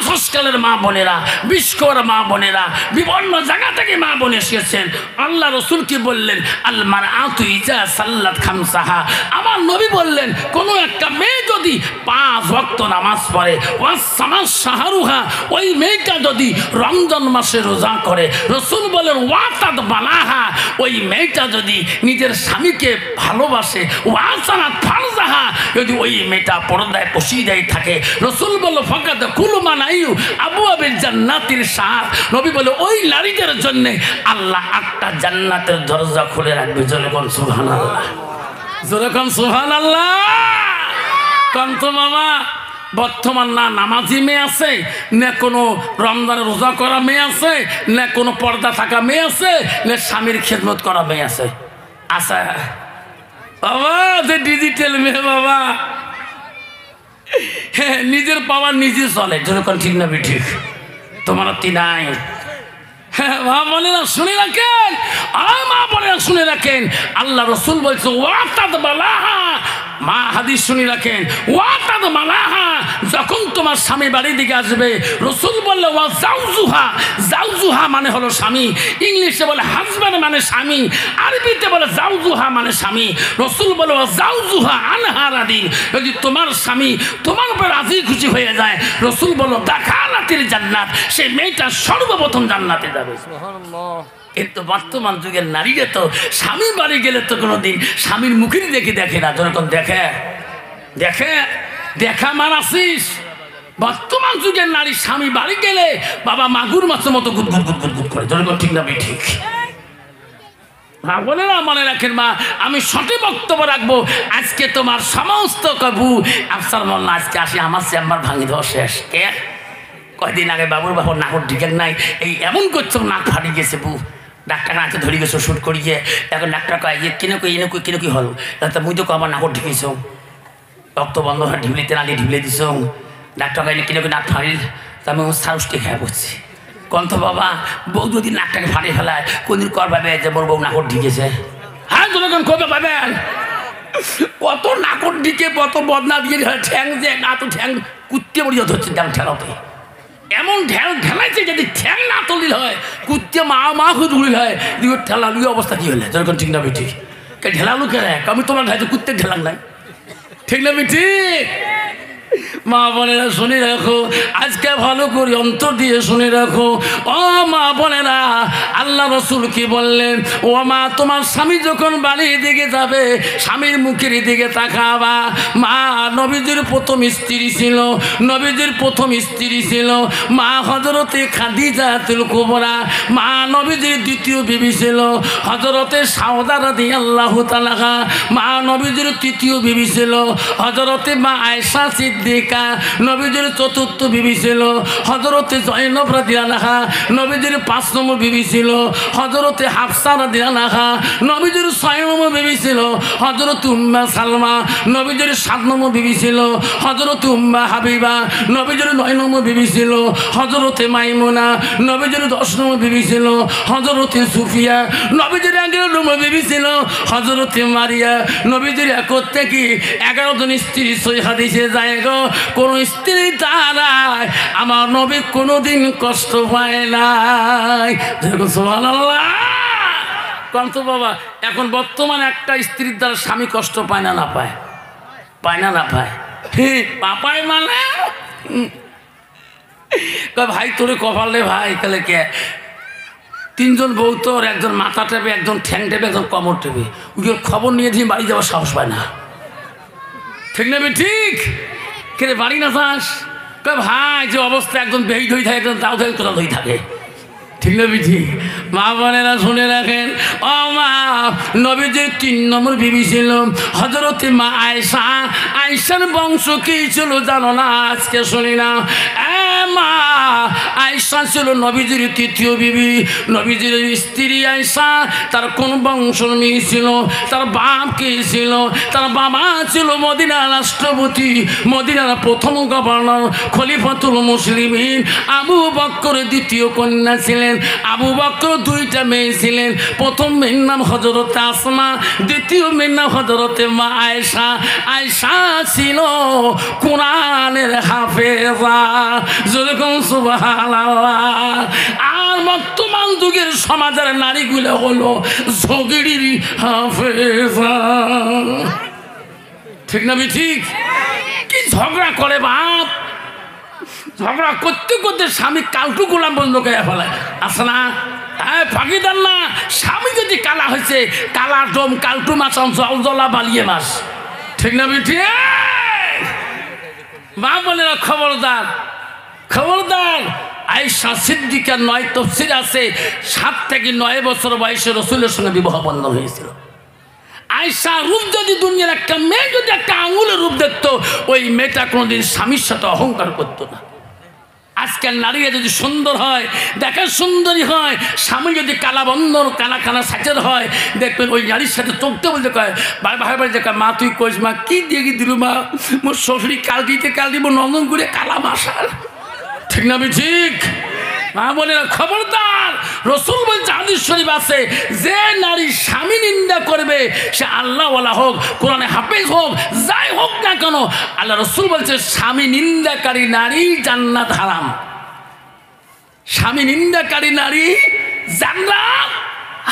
হসকালের মা বোনেরা, বিস্কর মা বোনেরা, বিভিন্ন জায়গা থেকে মা বোন এসেছেন। আল্লাহ রসুল কি বললেন? আলমার আতু ইজা সাল্লাত খামসাহা। আমার নবী বললেন কোনো একটা মেয়ে যদি 5 ওয়াক্ত নামাজ পড়ে, ওয়াসামাস শাহরুহা, ওই মেয়েটা যদি রমজান মাসে রোজা করে, রসুল বলেন ওয়াতাদ বালাহা, ওই মেয়েটা যদি নিজের স্বামীকে ভালোবাসে, ওয়াসানাত ফারজাহা, যদি ওই মেয়েটা পর্দায় পশিদায় থাকে, রসুল বলল ফাকাত কুলু মানাইউ আবু আবিল জান্নাতির শাহ। নবী বলে ওই নারীদের জন্য আল্লাহ 8টা জান্নাতের দরজা খুলে রাখবে। যেরকম সুবহানাল্লাহ, যেরকম সুবহানাল্লাহ। কান্ত মামা বর্তমান না নামাজি মেয়ে আছে, না কোনো রমজানের রোজা করা মেয়ে আছে, না কোনো পর্দা থাকা মেয়ে আছে, না স্বামীর খেদমত করা মেয়ে আছে। আচ্ছা বাবা যে ডিজিটাল মেয়ে বাবা, হ্যাঁ নিজের পাওয়ার নিজে চলে। যেরকম ঠিক না ঠিক? তোমার নাই। হ্যাঁ মা বোনেরা শুনে রাখেন, মা বোনেরা শুনে রাখেন, আল্লাহ রসুল বলছে ওয়াতাদ বালাহা, মা হাদিস শুনে রাখেন, ওয়াতাদ বালাহা, যখন তোমার স্বামী বাড়ির দিকে আসবে, রসুল বললে ওয়া জাউজুহা, জাউজুহা মানে হলো স্বামী, ইংলিশে বলে হাজব্যান্ড মানে স্বামী, আরবিতে বলে জাউজুহা মানে স্বামী। রসুল বলে ওয়া জাউজুহা আনহা রাদিন, যদি তোমার স্বামী তোমার উপর রাজি খুশি হয়ে যায়, রসুল বলো দাখালাতিল জান্নাত, সেই মেয়েটা সর্বপ্রথম জান্নাতে যাবে। কিন্তু বর্তমান যুগের নারীরা তো স্বামী বাড়ি গেলে তো কোনোদিন স্বামীর মুখের দেখে না। যখন দেখে দেখা মানাসিস। বর্তমান যুগের নারী স্বামী বাড়ি গেলে বাবা মাগুর মাছের মতো গুদ করে। যখন ঠিক না ঠিক? বলে না, মনে রাখেন মা, আমি সঠিক বক্তব্য রাখবো। আজকে তোমার সমস্ত কবু আফসার মোল্লা আজকে আসি আমার চেম্বার ভাঙি দেওয়া শেষ। কে কয়দিন আগে বাবুর বাবুর নাকর ঢিকেন নাই, এই এমন করছো নাক ফাটি গেছে বু, ডাক্তার হাতে ধরে গেছো শুট করিয়ে। এখন ডাক্তার কয় কিনে কি হল, মুই তো আমার নাকর ঢিকেছ, রক্ত বন্ধ হয়, ঢিবলিতে নালি ঢিবলে দিছ। ডাক্তার কয় কিনে নাক ফাড়িল, তা আমি সারুসটি খেয়ে পড়ছি। কন্ত বাবা বউ যদি নাকটাকে ফাটে ফেলায় কোনদিন কর পাবে যে মোর বউ নাকর ঢিকেছে? হ্যাঁ যখন কবে পাবেন? কত নাকর ঢিকে কত বদনা দিয়ে ঠ্যাং যে না তো ঠ্যাং কুত্তে মরিয়া ধরছে ঠ্যাং ঠেলাতে, এমন ঠেলাইছে যদি ঠ্যাং না তলিল হয়, কুত্তে মা হুদুলিল হয়, ঠেলালু অবস্থা কি হলে? যখন ঠিক না বেঠি ঢেলালু কে রাখ, আমি তোমার ভাই কুত্তে ঢেলাম নাই, ঠিক না বেঠি? মা বোনেরা শুনে রাখো, আজকে ভালো করে অন্তর দিয়ে শুনে রাখো। ও মা বোনেরা, আল্লাহ রসুল কি বললেন? ও মা, তোমার স্বামী যখন বাড়ির দিকে যাবে, স্বামীর মুখের দিকে তাকাবা। মা নবীজির প্রথম স্ত্রী ছিল, মা হযরতে খাদিজাতুল কুবরা। মা নবীজির দ্বিতীয় বিবি ছিল হযরতে সাউদা রাদিয়াল্লাহু তাআলা। মা নবীজির তৃতীয় বিবি ছিল হযরতে মা আয়েশা সিদ্দিকা। নবীজির চতুর্থ বিবি ছিল হযরতে জয়নব রাদিয়াল্লাহা। নবীজির 5 নম্বর বিবি ছিল হযরতে হাফসা রাদিয়াল্লাহা। নবীজির 6 নম্বর বিবি ছিল হযরতে উম্মে সালমা। নবীজির 7 নম্বর বিবি ছিল হযরতে উম্মে হাবিবা। নবীজির 9 নম্বর বিবি ছিল হযরতে মাইমুনা। নবীজির 10 নম্বর বিবি ছিল হযরতে সুফিয়া। নবীজির 11 নম্বর বিবি ছিল হযরতে মারিয়া। নবীজির 1 থেকে 11 জন স্ত্রী সই হাদিসে যায় গো, কোন স্ত্রী দ্বারায় আমার নবী কোনোদিন কষ্ট পায় নাই। সুবহানাল্লাহ। কন্ত বাবা, এখন বর্তমানে একটা স্ত্রীর দ্বারা স্বামী কষ্ট পায় না পায়? পাপায় মানে ভাই তোরে কপালে ভাই, তাহলে কে তিনজন বউ তো একজন মাথা টেপে, একজন ঠ্যাং টেপে, একজন কমর টেপে। ওই খবর নিয়ে দিয়ে বাড়ি যাওয়ার সাহস পায় না। ঠিক না ঠিক? কে বাড়ি না যাস? ভাই যে অবস্থা, একজন বেহি ধই থাকে, একজন দাও ধরে কোথাও ধই থাকে। ঠিক না ঠিক? মা বোনেরা শুনে রাখেন, ও মা, নবীজির 3 নম্বর বিবি ছিল হযরতে মা আয়েশা। আয়েশার বংশ কি ছিল জানো না? আজকে শুনি না। মা আয়েশা ছিল নবীজির 3য় বিবি। নবীজির স্ত্রী আয়েশা, তার কোন বংশ মেয়ে ছিল? তার বাপ কে ছিল? তার বাবা ছিল মদিনার রাষ্ট্রপতি, মদিনার প্রথম গভর্নর খলিফাতুল মুসলিমিন আবু বকর। 2য় কন্যা ছিলেন আবু বকর। 2টা মেয়ে ছিলেন। প্রথম মেয়ের নাম হযরতে আসমা, 2য় মেয়ের নাম হযরতে মা আয়েশা। আয়েশা ছিল কোরআনের হাফেজা। যেরকম সুবহানাল্লাহ। আর বর্তমান যুগের সমাজের নারীগুলো হলো ঝগড়ির হাফেজা। ঠিক না ঠিক? কি ঝগড়া করে বাপ! ঝগড়া করতে করতে স্বামী কালটু গোলাম বন্ধ করে ফেলে। আছে না? ফাঁকিদার না? স্বামী যদি কালা হয়েছে, কালা ডোম কালটু মাছ, জল জলা বালিয়ে মাছ। ঠিক না ঠিক? মা বোনেরা খবরদার, খবরদার। আয়েশা সিদ্দিকার 9 তাফসীর আছে, 7 থেকে 9 বছর বয়সে রাসূলের সঙ্গে বিবাহ বন্ধন হয়েছিল। আয়েশা রূপ যদি দুনিয়ার একটা মেয়ে যদি একটা আঙুলের রূপ দেখতো, ওই মেয়েটা কোনোদিন স্বামীর সাথে অহংকার করতো না। আজকাল নারীরা যদি সুন্দর হয়, দেখার সুন্দরী হয়, স্বামী যদি কালা বন্ধন কানা কানা সাচের হয়, দেখবেন ওই নারীর সাথে চলতে বলতে কয়, ভাই ভাই দেখা, মা তুই কইস মা কি দিয়ে দিল মা, মোর শ্বশুরি কাল দিতে কাল দিব নন্দন করে কালা মাসাল। ঠিক না ঠিক? মা বোনেরা খবরদার। রাসূল বলছে, হাদিস শরীফ আছে, যে নারী স্বামী নিন্দা করবে সে আল্লাহওয়ালা হোক, কোরআনে হাফেজ হোক, যাই হোক না কেন, আল্লাহ রাসূল বলছে স্বামী নিন্দাকারী নারী জান্নাত হারাম। স্বামী নিন্দাকারী নারী জান্নাত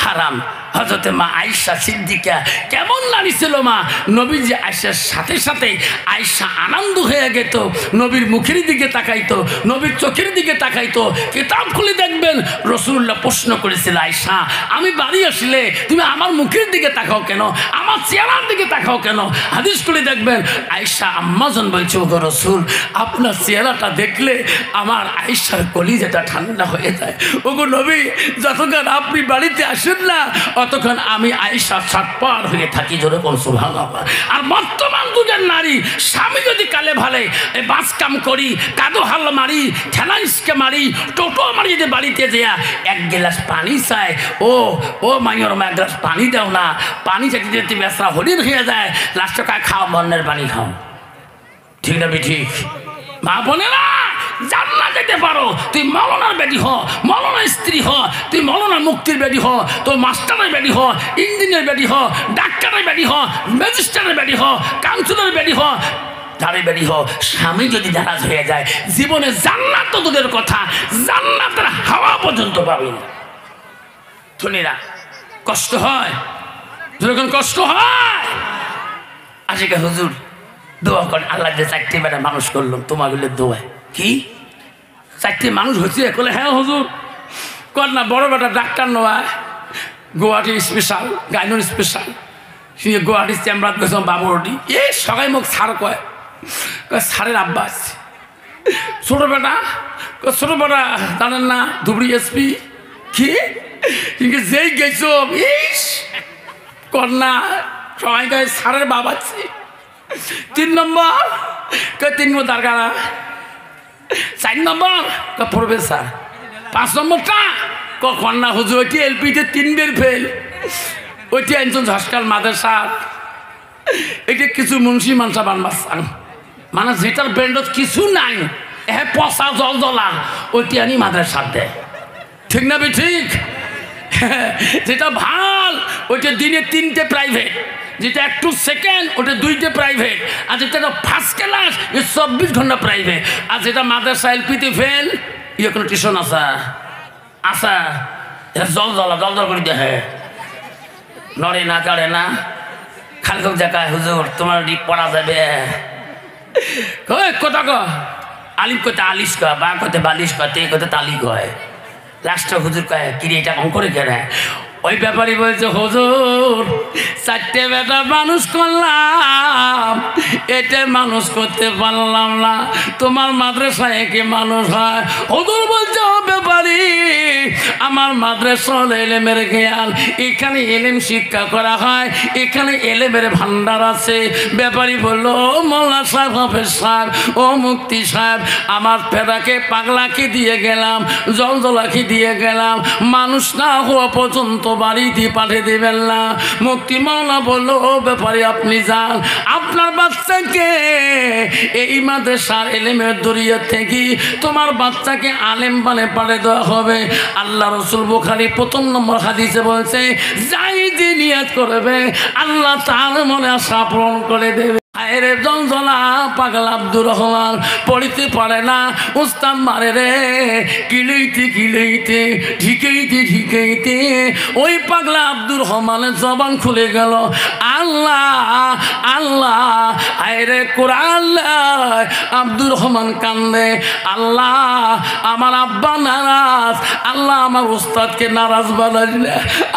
হারাম। হযরতে মা আয়েশা সিদ্দিকা কেমন নারী ছিল মা! নবীজি আয়েশার সাথে সাথে আয়েশা আনন্দ হয়ে যেত, নবীর মুখের দিকে তাকাইতো, নবীর চোখের দিকে তাকাইতো। কিতাব খুলে দেখবেন রাসূলুল্লাহ প্রশ্ন করেছিল, আয়েশা আমি বাড়ি আসলে তুমি আমার মুখের দিকে তাকাও কেন, আমার চেহারার দিকে তাকাও কেন? হাদিস খুলে দেখবেন আয়েশা আম্মাজান বলছে, ওগো রাসূল, আপনার চেহারাটা দেখলে আমার আয়েশার কলিজাটা ঠান্ডা হয়ে যায়। ওগো নবী, যতক্ষণ আপনি বাড়িতে আসেন না, অতক্ষণ আমি আয়েশা ছটপট হয়ে থাকি। যেরকম সুবহানাল্লাহ। আর বর্তমান যুগের নারী স্বামী যদি কালে ভালে বাস কাম করি, কাদো হাল মারি, ঠেলাইসকে মারি, টোটো মারি, যদি বাড়িতে দেয়া 1 গ্লাস পানি চায়, ও মাইয়র মা 1 গ্লাস পানি দাও না, পানি চাইতে যেতে বেসরা হরিণ হয়ে যায়, লাস্টে কায় খাও বন্যের পানি খাও। ঠিক না ঠিক? মা বোনেরা, জান্নাত যেতে পারো, তুই মৌলানার বেটি হ, মৌলানার স্ত্রী হ, তুই মৌলানার মুক্তির বেটি হ, তোর মাস্টারের বেটি হ, ইঞ্জিনিয়ার বেটি হ, ডাক্তারের বেটি হ, ম্যাজিস্ট্রেটের বেটি হ, কাউন্সিলরের বেটি হ, যারে বেটি হ, স্বামী যদি নারাজ হয়ে যায়, জীবনে জান্নাত তো তোদের কথা, জান্নাতের হাওয়া পর্যন্ত পাবি না। শুনিরা কষ্ট হয়, যখন কষ্ট হয়। আজকে হুজুর দোয়া করেন, আল্লাহ যে 4টে বেটা মানুষ করলাম তোমাগুলো দোয়ায়। কি 4টে মানুষ হচ্ছে? বলে হ্যাঁ হুজুর। কর না, বড় বেটা ডাক্তার নয়, গুয়াহাটি স্পেশাল, গাইনোর স্পেশাল, সে গুয়াহাটি চেম্বার গেছিলাম বাবুরটি। এই সবাই মুখ সার কয়, সারের আব্বা আছে। ছোটো বেটা জানেন না, ধুবড়ি এসপি। কি যেই গেছ কর না, সবাই কয় সারের বাবা আছে। 3 নম্বর 3 নম্বর দারগানা, 4 নম্বর প্রফেসর, 5 নম্বরটা কখন না হুজুর ওইটি এলপিতে 3 বের ফেল, ওইটি একজন ঝাসকাল মাদ্রাসা, এটা কিছু মুন্সি মানসা বানবাসান, মানে যেটার ব্র্যান্ডত কিছু নাই, পচা জল জ্বলা, ওইটি আনি মাদ্রাসা দেয়। ঠিক না ঠিক? যেটা ভাল ওইটা দিনে 3টে প্রাইভেট, যেটা একটু সেকেন্ড ওটা 2টে প্রাইভেট, আর যেটা ফার্স্ট ক্লাস 24 ঘন্টা প্রাইভেট, আর যেটা মাদ্রাসা এলপিতে ফেল ইয়ে কোনো টিউশন আসা জল জ্বলা জল জল করে দেখে, নড়ে না কাড়ে না, খালি জায়গায় হুজুর তোমার পড়া যাবে। কোথা ক আলিম কতে আলিশ কয়, বা কতে বালিশ কয়, তে কতে তালি কয়। লাস্টে হুজুর কয় কিরে এটা কম করে কেন? ওই ব্যাপারই বলছে হুজুর 4টে বেটা মানুষ করলাম, এটা মানুষ করতে পারলাম না, তোমার মাদ্রাসায় কি মানুষ হয়? হুজুর বলছে ও ব্যাপারী, আমার মাদ্রাসা হলো এলেমের জ্ঞান, এখানে এলেম শিক্ষা করা হয়, এখানে এলেমের ভান্ডার আছে। ব্যাপারী বলল ও মোল্লা সাহেব, হাফেজ সাহেব, ও মুফতি সাহেব, আমার ফেরাকে পাগলাকে দিয়ে গেলাম, জলজলাকে দিয়ে গেলাম, মানুষ না হওয়া পর্যন্ত বাড়িতে পাঠিয়ে দেবেন না। মুফতি মাওলানা বলল ও ব্যাপারে আপনি যান, আপনার বাচ্চাকে এই মাদ্রাসার এলেমের দরিয়া থেকে তোমার বাচ্চাকে আলেম বানে পাঠিয়ে দেওয়া হবে। আল্লাহ রসুল বুখারী 1 নম্বর হাদিসে বলছে যাই যে নিয়ত করবে আল্লাহ তার মনে আশা পূরণ করে দেবে। আরে জঞ্জলা পাগল আব্দুর রহমান পড়িতে পারে না, উস্তাদ মারে রে কিলইতে কিলইতে ঢিকেইতে ঢিকেইতে ওই পাগলা আব্দুর রহমানের জবান খুলে গেল আল্লাহ আল্লাহ। আরে কোরআন আব্দুর রহমান কান্দে, আল্লাহ আমার আব্বা নারাজ, আল্লাহ আমার উস্তাদকে নারাজ বানাইলে,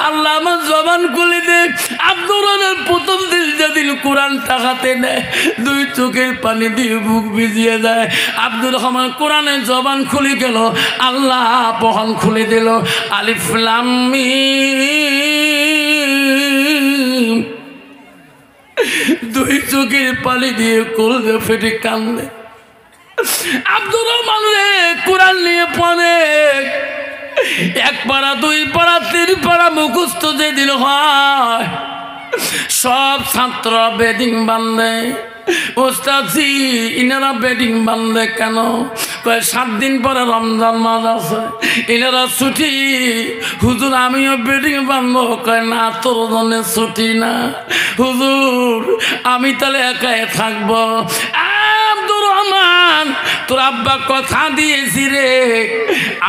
আল্লাহ আমার জবান খুলে দে। আব্দুর রহমান প্রথম দিন যেদিন কোরআন টাকাতে নেয় 2 চোখের পানি দিয়ে বুক ভিজিয়ে যায়। আব্দুর রহমান কোরআনের জবান খুলে গেল, আল্লাহ বহন খুলে দিল, আলিফ লাম মিম। 2 চোখের পানি দিয়ে কলজা ফেটে কান্দে। আব্দুর রহমান রে কোরআন নিয়ে পড়ে, 1 পারা 2 পারা 3 পারা মুখস্থ যেদিন হয় সব ছাত্র বেডিং বান্ধে। ওস্তাদজি ইনারা বেডিং বান্ধে কেন? কয় 7 দিন পরে রমজান মাস আছে, ইনারা ছুটি। হুজুর আমিও বেডিং বান্ধব। কয় না তোর জন্য ছুটি না হুজুর, আমি তাহলে একাই থাকবো। আব্দুর রহমান তোর আব্বা কথা দিয়েছি রে,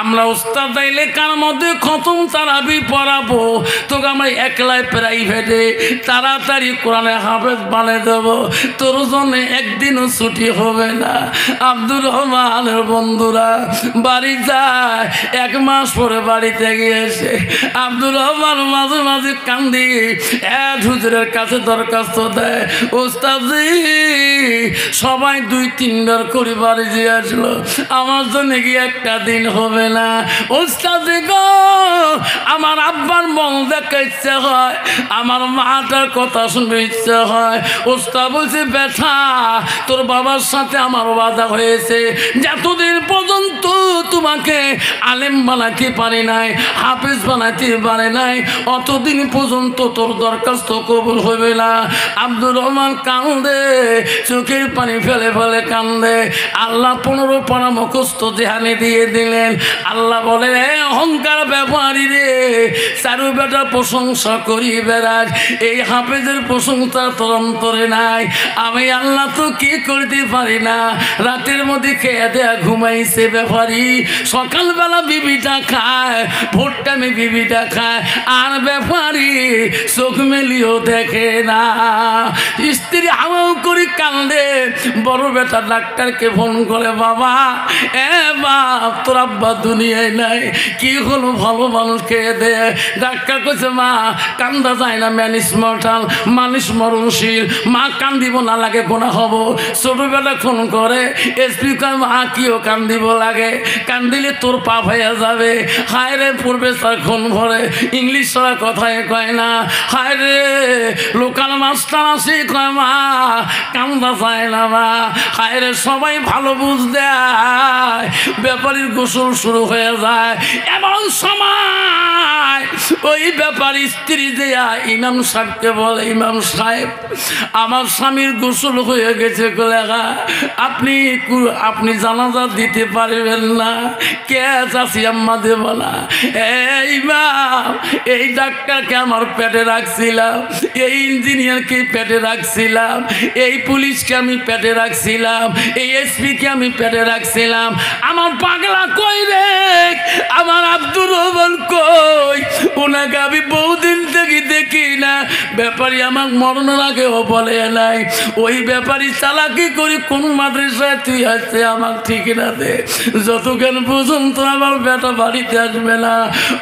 আমরা উস্তাদ আইলে কার মধ্যে খতম তারাবি পড়াবো, তোকে আমরা একলাই প্রাইভেটে তাড়াতাড়ি কোরআনে হাফেজ বানিয়ে দেবো, তোর জন্য একদিনও ছুটি হবে না। আব্দুর রহমানের বন্ধুরা বাড়ি যায়, 1 মাস পরে বাড়িতে গিয়েছে। আব্দুর রহমান মাঝে মাঝে কান্দি হুজুরের কাছে দরখাস্ত দেয়, ওস্তাদজি সবাই 2-3 বার করে বাড়ি দিয়ে আসলো, আমার জন্য কি একটা দিন হবে না? ওস্তাদজি গো আমার আব্বার মন দেখতে ইচ্ছে হয়, আমার মাটার কথা শুনতে ইচ্ছে হয়। ওস্তাদ বলছে ব্যথা তোর বাবার সাথে আমার ওয়াদা হয়েছে, যতদিন পর্যন্ত তোমাকে আলেম বানাতে পারি নাই, হাফেজ বানাতে পারে নাই, অতদিন পর্যন্ত তোর দরখাস্ত কবুল হবে না। আব্দুর রহমান কান্দে, চোখের পানি ফেলে ফেলে কান্দে। আল্লাহ 15 পারা মুখস্থ জেহানে দিয়ে দিলেন। আল্লাহ বলে অহংকার ব্যাপারী রে, চারু বেটা প্রশংসা করি বেড়াস, এই হাফেজের প্রশংসা তোর অন্তরে নাই। আমি আল্লাহ তো কি করতে পারি না, রাতের মধ্যে খেয়ে দেয়া ঘুমাইছে ব্যাপারী, সকালবেলা বিবিটা খায়, ভোর টাইমে বিবিটা খায়, আর ব্যাপারী চোখ মেলিও দেখে না। স্ত্রী হাওয়াও করি কান্দে। বড় বেটা ডাক্তারকে ফোন করে, বাবা বাপ তোর আব্বা দুনিয়ায় নাই, কি হলো ভালো মানুষ খেয়ে দে। ডাক্তার কইছে মা কান্দা যায় না, মানুষ মরণশীল, মা কান্দিব না লাগে গোনা হব। ছোটবেলা ফোন করে এসপি কয় মা কিও কান্দিব লাগে, কান্দিলে তোর পাপ হয়ে যাবে। হায় রে পূর্বে তার খুন ভরে, ইংলিশ ছাড়া কথায় কয় না। হায় রে লোকাল মাস্টার আসি কয় মা কান্দা যায় না মা। হায় রে সবাই ভালো বুঝ দেয়, ব্যাপারীর গোসল শুরু হয়ে যায়। এমন সময় ওই ব্যাপারী স্ত্রী দেয়া ইমাম সাহেবকে বলে, ইমাম সাহেব আমার স্বামীর গোসল হয়ে গেছে, আপনি জানাজা দিতে পারবেন না? কে চাষি আম্মা দেব না? ইমাম এই ডাক্তারকে আমার পেটে রাখছিলাম, এই ইঞ্জিনিয়ারকে পেটে রাখছিলাম, এই পুলিশকে আমি পেটে রাখছিলাম, এই এসপিকে আমি পেটে রাখছিলাম, আমার পাগলা কই রে, আমার আব্দুর রহমান কই, ওনাকে আমি বহুদিন থেকে দেখি না, ব্যাপারী আমার মরণের আগেও বলে নাই, ওই ব্যাপারী চালাকি করি কোন মাদ্রাসায় তুই আসছে আমার ঠিকানা দে, যতক্ষণ পর্যন্ত আমার বেটা বাড়িতে আসবে না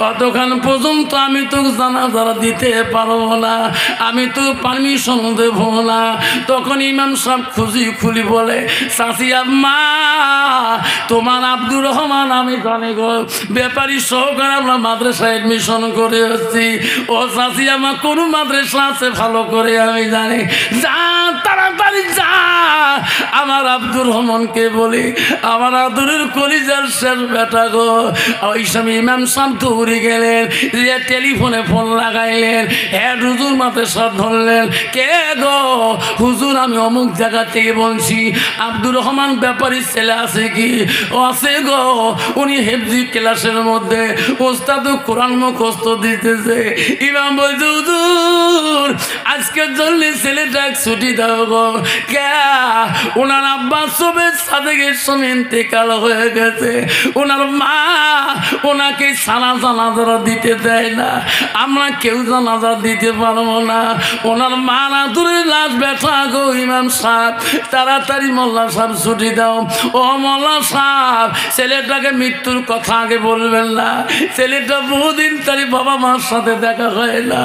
অতক্ষণ পর্যন্ত আমি তোকে জানাজা দিতে পারবো না, আমি তো পারমিশন দেব না। তখন ইমাম সাহেব খুলি বলে, চাচি আম্মা তোমার আব্দুর রহমান আমি জানি গো, ব্যাপারী সহকারে আমরা মাদ্রাসায় এডমিশন করে আসছি। ও চাচি আমার কোন মাদ্রাসা আছে ভালো করে আমি জানি, যা তাড়াতাড়ি যা আমার আব্দুর রহমানকে বলি, আমার আদরের কলিজার শেষ বেটা গো। ওই সময় ইমাম সাহেব দৌড়ে গেলেন, যে টেলিফোনে ফোন লাগাইলেন, হ্যাঁ হুজুর মাদ্রাসা ধরলেন, কে গো? হুজুর আমি অমুক জায়গা থেকে বলছি, আব্দুর রহমান ব্যাপারীর ছেলে আছে কি? ও আছে গো, উনি হেফজি ক্লাসের মধ্যে ওস্তাদ কোরআন মুখস্থ দিতেছে। ইমাম বলছে হুজুর আজকের জন্য ছেলেটা ছুটি দাও গো। কে? ওনার আব্বা সবে সাদেকের সময় ইন্তেকাল হয়ে গেছে, ওনার মা ওনাকে সারা জানাজা দিতে দেয় না, আমরা কেউ জানাজা দিতে পারবো না, ওনার মা না দূরে লাশ ব্যথা গো। ইমাম সাহেব তাড়াতাড়ি মোল্লা সাহেব ছুটি দাও। ও মোল্লা সাহেব ছেলেটাকে মৃত্যুর কথা আগে বলবেন না, ছেলেটা বহুদিন তার বাবা মার সাথে দেখা হয় না,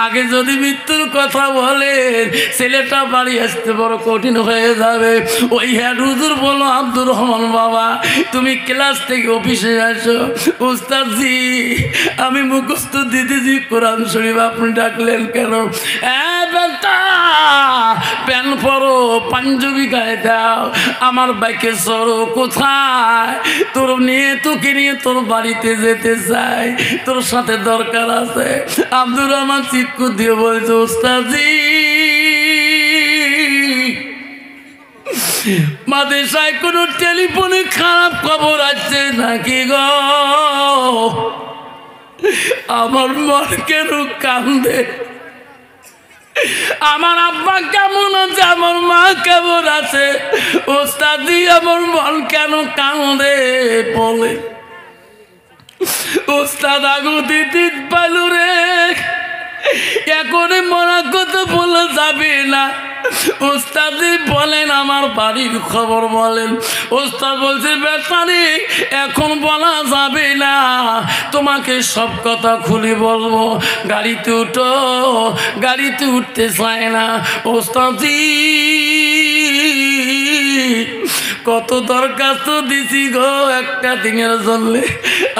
আগে যদি মৃত্যুর কথা বলেন ছেলেটা বাড়ি আসতে বড় কঠিন হয়ে যাবে। ওই হ্যাঁ হুজুর বলো আব্দুর রহমান বাবা তুমি ক্লাস থেকে অফিসে আসো। উস্তাদজি আমি মুখস্থ দিতেছি কোরআন শরীফ, আপনি ডাকলেন কেন? প্যান পরো পাঞ্জাবি গায়ে দাও, আমার বাইকে চড়ো, কোথায় তোর নিয়ে তোকে নিয়ে তোর বাড়িতে যেতে চাই, তোর সাথে দরকার আছে। আব্দুর রহমান চিৎকু দিয়ে বলছে উস্তাদজি মাদ্রাসায় কোনো টেলিফোনে খারাপ খবর আছে নাকি গো? আমার মন কেন কান্দে, আমার আব্বা কেমন আছে, আমার মা কেমন আছে, ওস্তাদি আমার মন কেন কান্দে বলে। ওস্তাদ আগুতি দিন পালু রে, এখন মরা কথা বলা যাবে না। ওস্তাদি বলেন আমার বাড়ির খবর বলেন। ওস্তাদ বলছে ব্যাপারে এখন বলা যাবে না, তোমাকে সব কথা খুলে বলবো, গাড়িতে উঠো। গাড়িতে উঠতে চায় না। ওস্তাদি কত দরখাস্ত দিছি গো একটা দিনের জন্য,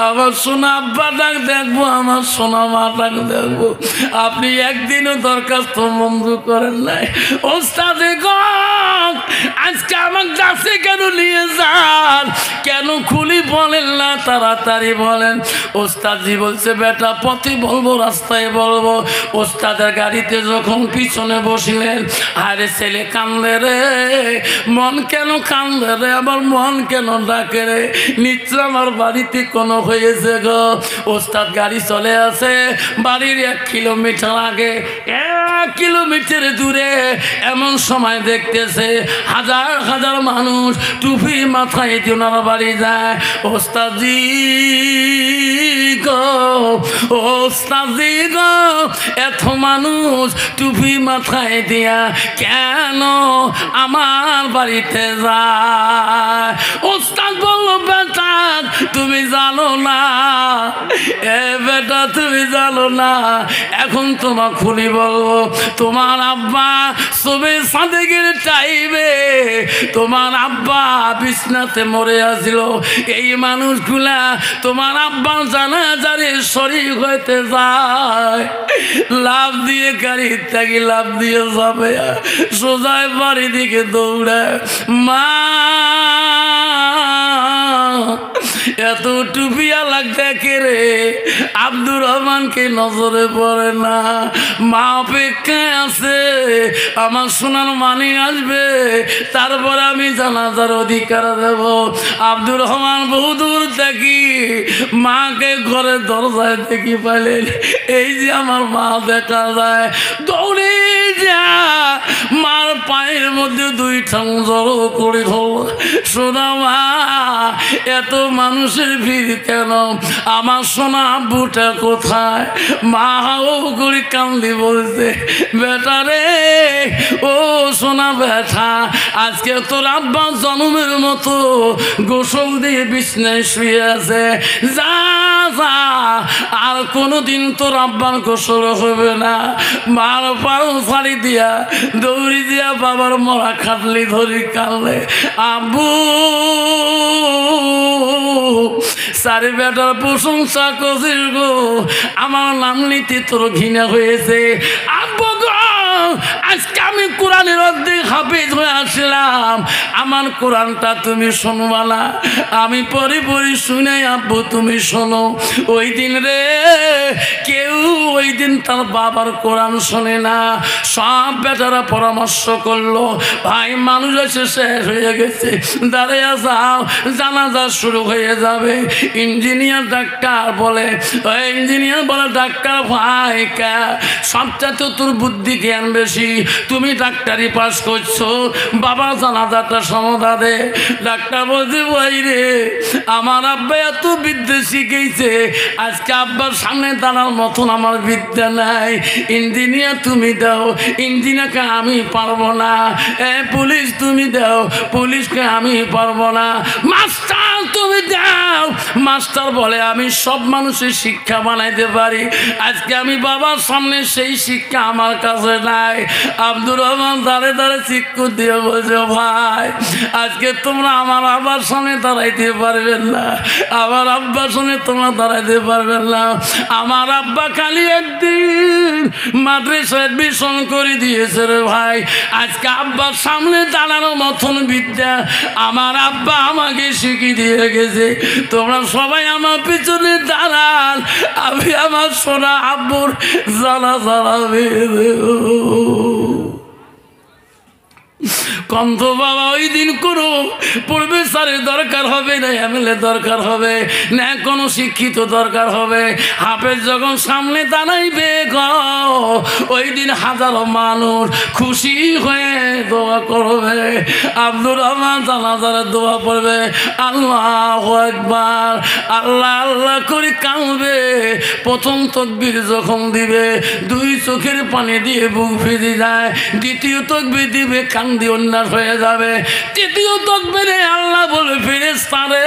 আমার সোনা আব্বা ডাক দেখবো, আমার সোনা মা ডাক দেখবো, আপনি একদিনও দরখাস্ত মঞ্জুর করেন নাই। ওস্তাদে গো আজকে আমার কাছে কেন নিয়ে যান, কেন খুলি বলেন না, তাড়াতাড়ি বলেন। ওস্তাদজি বলছে বেটা পথে বলবো, রাস্তায় বলবো। ওস্তাদের গাড়িতে যখন পিছনে বসিলেন, আরে ছেলে কান্দে রে, মন কেন কান্দে রে, আমার মন কেন ডাকে রে, নিশ্চয় আমার বাড়িতে কোনো হয়েছে গো। ওস্তাদ গাড়ি চলে আসে, বাড়ির 1 কিলোমিটার আগে, 1 কিলোমিটার দূরে এমন সময় দেখতেছে হাজার হাজার মানুষ টুপি মাথায় দিয়ে ওনারা বাড়ি যায়। ওস্তাদজি গো, ওস্তাদজি গো, এত মানুষ টুপি মাথায় দিয়া কেন আমার বাড়িতে যায়? ওস্তাদ বলল বেটা তুমি জানো না, এ বেটা তুমি জানো না, এখন তোমার খুলি বলবো। তোমার আব্বা সবে সাদেকের টাইমে তোমার আব্বা বিছনাতে মরে আসছিল, এই মানুষগুলা তোমার আব্বা জানাজারে শরীক হইতে যায়, লাভ দিয়ে গাড়ির থেকে লাভ দিয়ে যাবে, সোজায় বাড়ি দিকে দৌড়ায়। মা এত টুপিয়া লাগতে কে রে, আব্দুর রহমানকে নজরে পড়ে না, মা অপেক্ষায় আছে আমার সোনার মানি আসবে, তারপরে আমি জানাজার অধিকার দেব। আব্দুর রহমান বহুদূর দেখি মাকে ঘরের দরজায় দেখি পাইলেন, এই যে আমার মা দেখা যায়, দৌড়ে যা মার পায়ের মধ্যে দুই ঠাং জড়ো করে ধর, সোনা মা এত মানুষের ভিড় কেন, আমার সোনা আব্বুটা কোথায়? মা ও করে কান্দি বলছে, বেটা রে ও সোনা বেটা, আজকে তোর আব্বা জন্মের মতো গোসল দিয়ে বিছনায় শুয়ে আছে, যা যা আর কোনোদিন তোর আব্বার গোসল হবে না। মার পাও ফাড়ি দিয়া দৌড়ি দিয়া বাবার মরা খাটলি ধরি কানলে, আব্বু সারি বেটার প্রশংসা করছিস গো, আমার নাম নিতে তোর ঘৃণা হয়েছে। আব্বু গো আজকে আমি কোরআনের অর্ধেক হাফেজ হয়ে আসলাম, আমার কোরআনটা তুমি শুনবা না? আমি পরে পরে শুনে আব্বু তুমি শোনো। ওই দিন রে কেউ ওই দিন তার বাবার কোরআন শোনে না, সব বেটারা পরামর্শ করলো, ভাই মানুষ এসে শেষ হয়ে গেছে, দাঁড়িয়ে যাও জানাজা শুরু হয়ে যাবে। ইঞ্জিনিয়ার ডাক্তার বলে, ইঞ্জিনিয়ার বলে ডাক্তার ভাই কা সবচেয়ে তো তোর বুদ্ধি জ্ঞান বেশি, তুমি ডাক্তারি পাস করছো, বাবা জানাজাটা সমাধা দে। ডাক্তার বলছে ভাই রে আমার আব্বা এত বিদ্যা শিখেছে, আজকে আব্বার সামনে দাঁড়ার মতন আমার বিদ্যা নাই, ইঞ্জিনিয়ার তুমি দাও। ইঞ্জিনিয়ারকে আমি পারবো না। পুলিশ তুমি দাও, পুলিশকে আমি পারবো না। মাস্টার তুমি দাও। মাস্টার বলে আমি সব মানুষের শিক্ষা বানাইতে পারি, আজকে আমি বাবার সামনে সেই শিক্ষা আমার কাছে নাই। আব্দুর রহমান দাঁড়ে দাঁড়ে চিক্কু দিয়ে বলছে, ভাই আজকে তোমরা আমার আব্বার সামনে দাঁড়াইতে পারবেন না, আমার আব্বার সামনে তোমরা দাঁড়াইতে পারবেন না। আমার আব্বা খালি একদিন মাদ্রাসা অ্যাডমিশন করে দিয়েছে রে ভাই, আজকে আব্বার সামনে দাঁড়ানোর মতন বিদ্যা আমার আব্বা আমাকে শিখিয়ে দিয়ে গেছে। তোমরা সবাই আমার পিছনে দাঁড়ান, আমি আমার সোনা আব্বুর জানা জানাবে। কন্ত বাবা ওই দিন কোনো প্রফেসরের দরকার হবে না, এমএলএ দরকার হবে না, কোনো শিক্ষিত দরকার হবে, হাফেজ যখন সামনে দাঁড়াইবে ওই দিন হাজারো মানুষ খুশি হয়ে দোয়া করবে। আব্দুর রহমান জানাজারে দোয়া পড়বে, আল্লাহু আকবার, আল্লাহ আল্লাহ করে কাঁদবে। প্রথম তাকবীর যখন দিবে দুই চোখের পানি দিয়ে বুক ভিজে যায়, দ্বিতীয় তাকবীর দিবে কান্দি উন্নাস হয়ে যাবে, তৃতীয় তাকবীরে আল্লাহ বলে ফেরেশতারে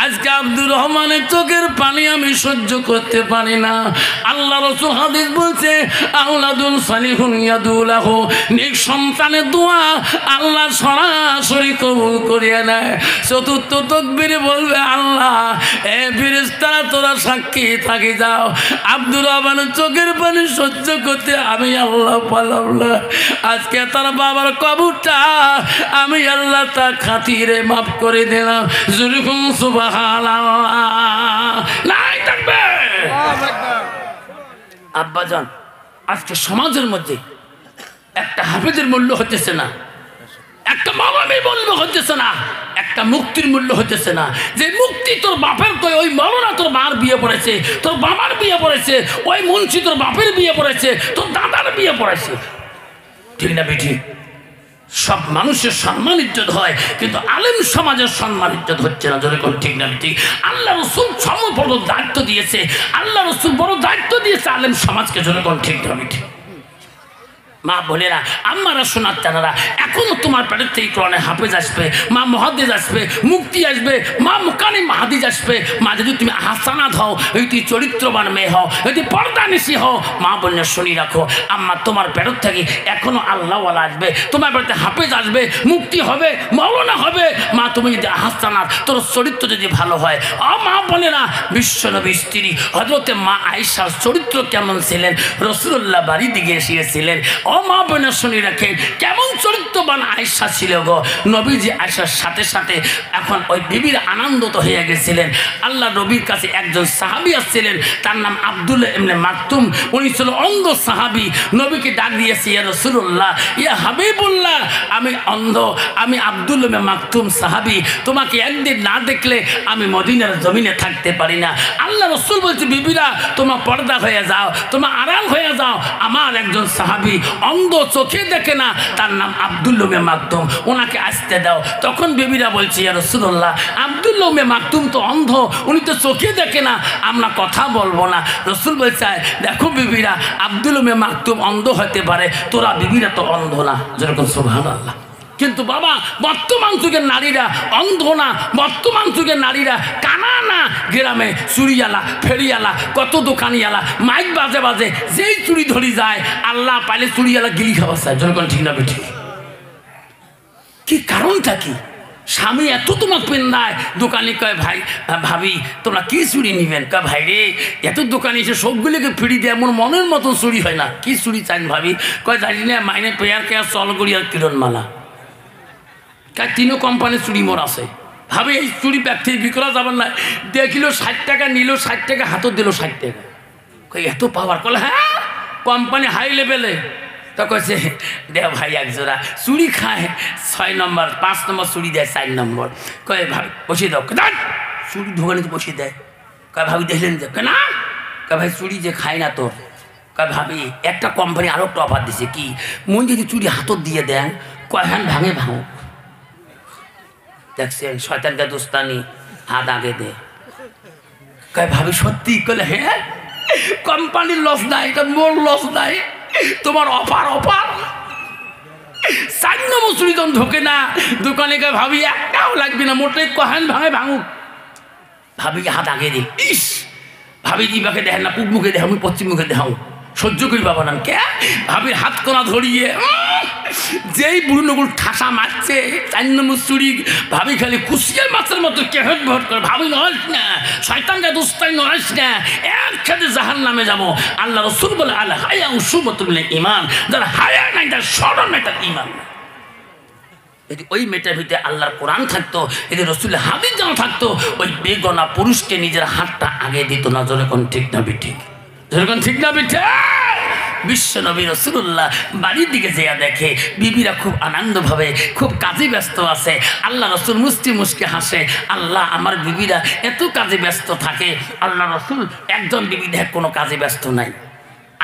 আজকে আব্দুর রহমানের চোখের পানি আমি সহ্য করতে পারি না। আল্লাহ রাসূল হাদিস বলছে, আওলাদুন সালিহুন ইয়াদুলাহু, নেক সন্তানের দোয়া আল্লাহ সরাসরি কবুল করিয়ে নেয়। চতুর্থ তাকবীরে বলবে, আল্লাহ এ ফেরেশতারা তোরা সাক্ষী থাকি যাও, আব্দুর রহমানের চোখের পানি সহ্য করতে আমি আল্লাহ পারলাম না, আজকে তার বাবার কবরটা আমি আল্লাহ তার খাতিরে মাফ করে দিলাম। যুরকুম সুবহানাল্লাহ, নাই থাকবে। আব্বাজান আজকে সমাজের মধ্যে একটা হাফেজের মূল্য হতেছে না, একটা মাওলানার মূল্য হতেছে না, একটা মুক্তির মূল্য হতেছে না। যে মুক্তি তোর বাপের, তো ওই মাওলানা তোর মার বিয়ে পড়েছে, তোর বাবার বিয়ে পড়েছে, ওই মুন্সি তোর বাপের বিয়ে পড়েছে, তোর দাদার বিয়ে পড়েছে, ঠিক না বেঠি? সব মানুষের সম্মান ইজ্জত হয়, কিন্তু আলেম সমাজের সম্মান ইজ্জত হচ্ছে না, জোরে কোন ঠিক না ঠিক? আল্লাহ রসুল বড় দায়িত্ব দিয়েছে, আল্লাহ রসুল বড় দায়িত্ব দিয়েছে আলেম সমাজকে, জোরে কোন ঠিক না ঠিক? মা বোনেরা, আম্মারা, সোনার চানারা, এখনো তোমার পেটের থেকে কোরআনে হাফেজ আসবে, মা মুহাদ্দিস আসবে, মুক্তি আসবে, মা মুকানি মাহাদিস আসবে। মা যদি তুমি হাসানাত হও, যদি চরিত্রবান মেয়ে হও, যদি পর্দানিশি হও, মা বোনের শুনি রাখো, আম্মা তোমার পেটের থেকে এখনো আল্লাহওয়ালা আসবে, তোমার পেটে হাফেজ আসবে, মুক্তি হবে, মওলানা হবে। মা তুমি যদি হাসানাত, তোর চরিত্র যদি ভালো হয়, মা বোনেরা, বিশ্বনবী স্ত্রী হযরতে মা আয়েশার চরিত্র কেমন ছিলেন, রাসূলুল্লাহ বাড়ি দিকে এসেছিলেন, মা বোনের শুনি রাখেন কেমন চরিত্রবান আয়েশা ছিল গো। নবীজি আয়েশার সাথে সাথে এখন ওই বিবির আনন্দিত হয়ে গেছিলেন। আল্লাহ নবীর কাছে একজন সাহাবী আসছিলেন, তার নাম আব্দুল্লাহ ইবনে মাকতুম, উনি ছিল অন্ধ সাহাবী। নবীকে ডাক দিয়েছে, ইয়া রাসূলুল্লাহ, ইয়া হাবিবুল্লাহ, আমি অন্ধ, আমি আব্দুল্লাহ ইবনে মাকতুম সাহাবী, তোমাকে একদিন না দেখলে আমি মদিনার জমিনে থাকতে পারি না। আল্লাহ রাসূল বলছে, বিবিরা তোমার পর্দা হয়ে যাও, তোমার আড়াল হয়ে যাও, আমার একজন সাহাবী অন্ধ, চোখে দেখে না, তার নাম আব্দুল্লাহ উম্মে মাকতুম, ওনাকে আসতে দাও। তখন বিবিরা বলছে, ইয়া রাসূলুল্লাহ, আব্দুল্লাহ উম্মে মাকতুম তো অন্ধ, উনি তো চোখে দেখে না, আমরা কথা বলবো না। রাসূল বলছে, দেখো বিবিরা, আব্দুল্লাহ উম্মে মাকতুম অন্ধ হতে পারে, তোরা বিবিরা তো অন্ধ না। যেরকম সুবহানাল্লাহ। কিন্তু বাবা, বর্তমান যুগের নারীরা অন্ধ না, বর্তমান যুগের নারীরা কানা না। গ্রামে চুরিয়ালা, ফেরিয়ালা, কত দোকানিয়ালা মাইক বাজে বাজে যেই চুরি ধরি যায়, আল্লাহ পাইলে চুরিয়ালা গিলি খাওয়া চায়। যখন ঠিক না বেঠি, কি কারণটা কি? স্বামী এত তোমার পেন্দায়, দোকানি কয়, ভাই ভাবি তোমরা কি চুরি নিবেন? কয়, ভাই রে, এত দোকানি এসে সবগুলোকে ফিরি দেয়, এমন মনের মতো চুরি হয় না। কি চুরি চান ভাবি? কয়, জানি না, মাইনে পেয়ার কেয়ার চলগড়ি আর কিরণমালা। কার তিনও কোম্পানির চুরি মোর আছে। ভাবি এই চুরি ব্যক্তি বিক্রা যাবেন না। দেখিল 60 টাকা, নিল 60 টাকা, হাতত দিল 60 টাকা। কই এত পাওয়ার? কলে হ্যাঁ, কোম্পানি হাই লেভেলে। তো কইছে, দেখ ভাই এক জোড়া চুরি খায় 6 নম্বর, 5 নম্বর চুরি দেয় 4 নম্বর। কয় ভাবি বসিয়ে দাও। চুরি দোকানে বসিয়ে দেয়। কয় ভাবি দেখলেন যে? না। কয় ভাই চুরি যে খায় না তোর। কয় ভাবি একটা কোম্পানি আরো একটা অফার দিছে, কি মন যদি চুরি হাতত দিয়ে দেন, কয় হ্যাঁ ভাঙে ভাঙো। দেখছেন শয়তানকা দুস্তানি, হাত আগে দে। কয় ভাবি সত্যি? কলে হ্যাঁ, কোম্পানির লস নাই, এটা মোর লস নাই, তোমার অফার অফার। 4 নম্বর চুরি তখন ঢোকে না দোকানে। কয় ভাবি একটাও লাগবে না, মোটে কহেন ভাঙে ভাঙুক। ভাবিকে হাত আগে দিল। ইস, ভাবি দিবাকে দেখেন না, পূব মুখে দেখ, আমি পশ্চিম মুখে দেখাও, সহ্য করি বাবা না। কে ভাবির হাত কোনা ধরিয়ে যেই বুড়ো নগুল ঠাসা মারছে, 4 নম্বর চুরি। ভাবি খালি কুশিয়ার মাছের মতো কেহেট ভট করে, ভাবি নড়াস না, শয়তানকে দুস্তাই নড়াস না, একসাথে জাহান নামে যাবো। আল্লাহ রাসূল বলে, আল হায়া শুবতুল ঈমান, যার হায়া নাই তার শরম নাই, তার ঈমান নাই। যদি ওই মেয়েটার ভিতরে আল্লাহর কোরআন থাকতো, যদি রাসূলের হাদিস জানা থাকতো, ওই বেগনা পুরুষকে নিজের হাতটা আগে দিত না। যখন ঠিক না বিঠিক, যখন ঠিক না বিঠে। বিশ্ব নবী রাসূলুল্লাহ বাড়ির দিকে যেয়া দেখে বিবিরা খুব আনন্দভাবে, খুব কাজে ব্যস্ত আছে। আল্লাহ রাসূল মুস্কি মুস্কি হাসে, আল্লাহ আমার বিবিরা এত কাজে ব্যস্ত থাকে। আল্লাহ রাসূল একজন বিবি দেখ কোনো কাজে ব্যস্ত নাই।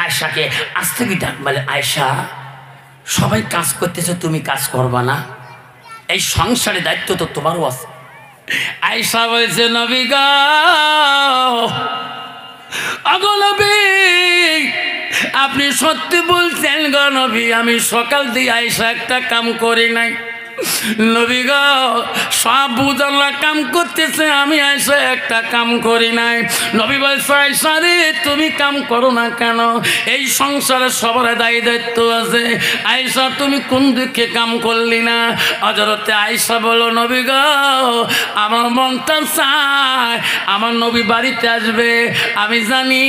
আয়েশাকে আজ থেকে ডাক বলে, আয়েশা সবাই কাজ করতেছে, তুমি কাজ করবা না? এই সংসারের দায়িত্ব তো তোমারও আছে। আয়েশা বলছে, নবী গো, আগো নবী, আপনি সত্যি বলছেন গো নবী, আমি সকাল দিয়ে আয়েশা একটা কাম করি নাই। নবী গো, সব বুঝাল্লা কাম করতেছে, আমি আয়েশা একটা কাম করি নাই। নবী বলছে, আয়েশা রে, তুমি কাম করো না কেন? এই সংসারে সবার দায়িত্ব আছে। আয়েশা তুমি কোন দিকে কাম করলি না? হযরতে আয়েশা বলো, নবী গো, আমার মনটা চায় আমার নবী বাড়িতে আসবে, আমি জানি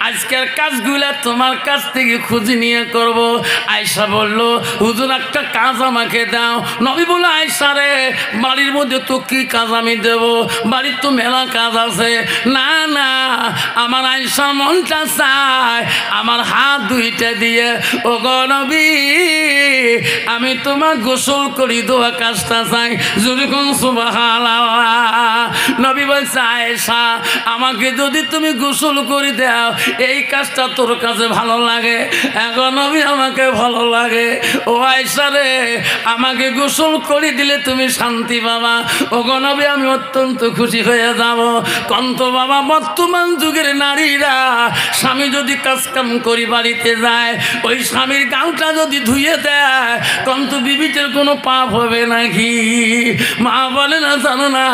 আজকের কাজগুলা তোমার কাছ থেকে খুঁজে নিয়ে করব। আয়েশা বলল, হুজুর একটা কাজ আমাকে দাও। নবী বলে, আয়েশা রে, বাড়ির মধ্যে তো কি কাজ আমি দেব? বাড়ির তো মেলা কাজ আছে। না না, আমার আয়েশার মনটা চায় আমার হাত দুইটা দিয়ে, ও গো নবী, আমি তোমার গোসল করি দোয়া কাজটা চাই। যেরকম সুবহানাল্লাহ। নবী বলছে, আয়েশা আমাকে যদি তুমি গোসল করে দাও, এই কাজটা তোর কাছে ভালো লাগে? এখন নবী আমাকে ভালো লাগে। ও আয়েশা রে, আমাকে গোসল করে দিলে তুমি শান্তি পাবা। ও গো নবী, আমি অত্যন্ত খুশি হয়ে যাব। কন্ত বাবা, বর্তমান যুগের নারীরা স্বামী যদি কাজ কাম করি বাড়িতে যায়, ওই স্বামীর গাউটা যদি ধুয়ে দেয়, কন্ত বিবিটের কোনো পাপ হবে নাকি? মা বলে না, জানো না,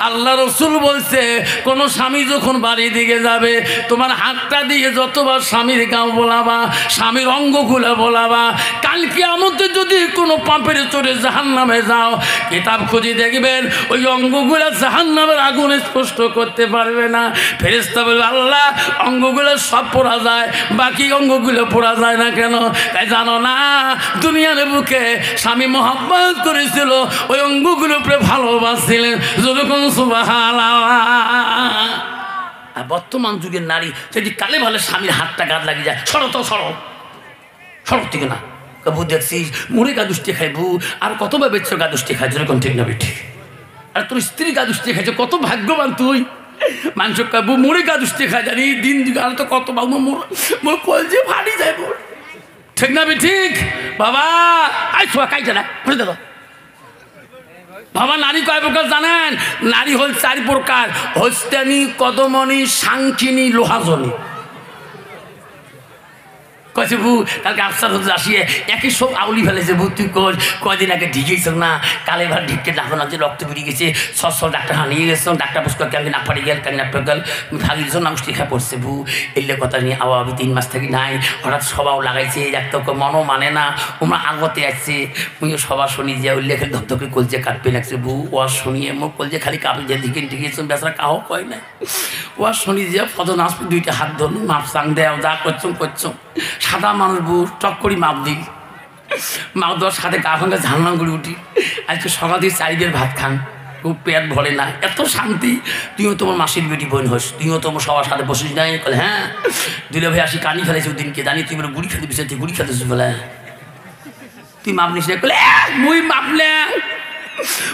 আল্লাহ রাসূল বলছে, কোনো স্বামী যখন বাড়ি দিকে যাবে, তোমার হাতটা দিয়ে যতবার স্বামীর গাও বলাবা, স্বামীর অঙ্গগুলো বলাবা, কাল কিয়ামতে যদি কোনো পাপের চোরে জাহান্নামে যাও, কিতাব খুঁজে দেখবেন ওই অঙ্গগুলো জাহান্নামের আগুনে স্পষ্ট করতে পারবে না। ফেরেশতা বলবে, আল্লাহ অঙ্গগুলো সব পোড়া যায়, বাকি অঙ্গগুলো পোড়া যায় না কেন? তাই জানো না, দুনিয়ার বুকে স্বামী মহব্বত করেছিল, ওই অঙ্গগুলো উপরে ভালোবাসছিলেন। যখন সুবহানাল্লাহ। আর বর্তমান যুগের নারী যদি কালে ভালো স্বামীর হাতটা গাদ লাগিয়ে যায়, সরো তো সরো, সরব থেকে না। কবু দেখছিস মুড়ে গাদুষ্টি খাইবু, আর কতবার বেচ্ছ গাদুষ্টি খাই। যেরকম ঠিক না বেঠি? আর তোর স্ত্রী গাদুষ্টি খাইছে, কত ভাগ্যবান তুই। মানুষ কাবু মুড়ে গাদুষ্টি খাই, জানি দিন আর তো কত বাবু মোর কল যে ফাটি যায় মোর। ঠিক না ঠিক বাবা? আই ছোয়া কাইছে না বুঝে দেখো বাবা। নারী কয় প্রকার জানেন? নারী হল 4 প্রকার: হস্তানি, কদমনি, সাংখিনী, লোহাজনী। কয়েছে বু কালকে আফসার হতে আসিয়ে একই সব আউলি ফেলেছে। বু তুই কয়দিন আগে ঢিকেছ না, কালে ভার ঢিকতে ডাকো না যে রক্ত বেরিয়ে গেছে, সব ডাক্তার নিয়ে গেছ, ডাক্তার পুষ্কর কালকে না পাড়ি গেল, কালকে না পেয়ে গেল, ভাগি দিয়েছ, নাম লেখা পড়ছে। বু এলে কথা নিয়ে আওয়া আমি 3 মাস থেকে নাই, হঠাৎ সবাও লাগাইছে, একটা মনও মানে না, ওমরা আগতে আসছে। মুইও সবার শুনি যে উল্লেখের ধপধপে কলজে কাটপে লাগছে। বু ওয়া শুনিয়ে মোর কলজে খালি কাপে যে দিকে ঢিকেছ, বেচারা কাহো কয় না। ওয়া শুনি যে ফটো নাচ 2টা হাত ধরল, মাপ চাং দেও, যা করছো। সাদা মানুষ বউ টক করি মাপ দিল, মাপ দেওয়ার সাথে গা ভাঙা ঝালনা করে উঠি। আজকে সকাল দিয়ে 4 বের ভাত খান, খুব পেট ভরে না, এত শান্তি। তুইও তোমার মাসির বেটি বোন হোস, তুইও তোমার সবার সাথে বসিস নাই? বলে হ্যাঁ। দুলে ভাই আসি কানি ফেলেছি ওদিনকে, জানি তুই গুড়ি খেতে বিষয়, তুই গুড়ি খেতেছিস বলে তুই মাপ নিস না? বলে মুই মাপ নে,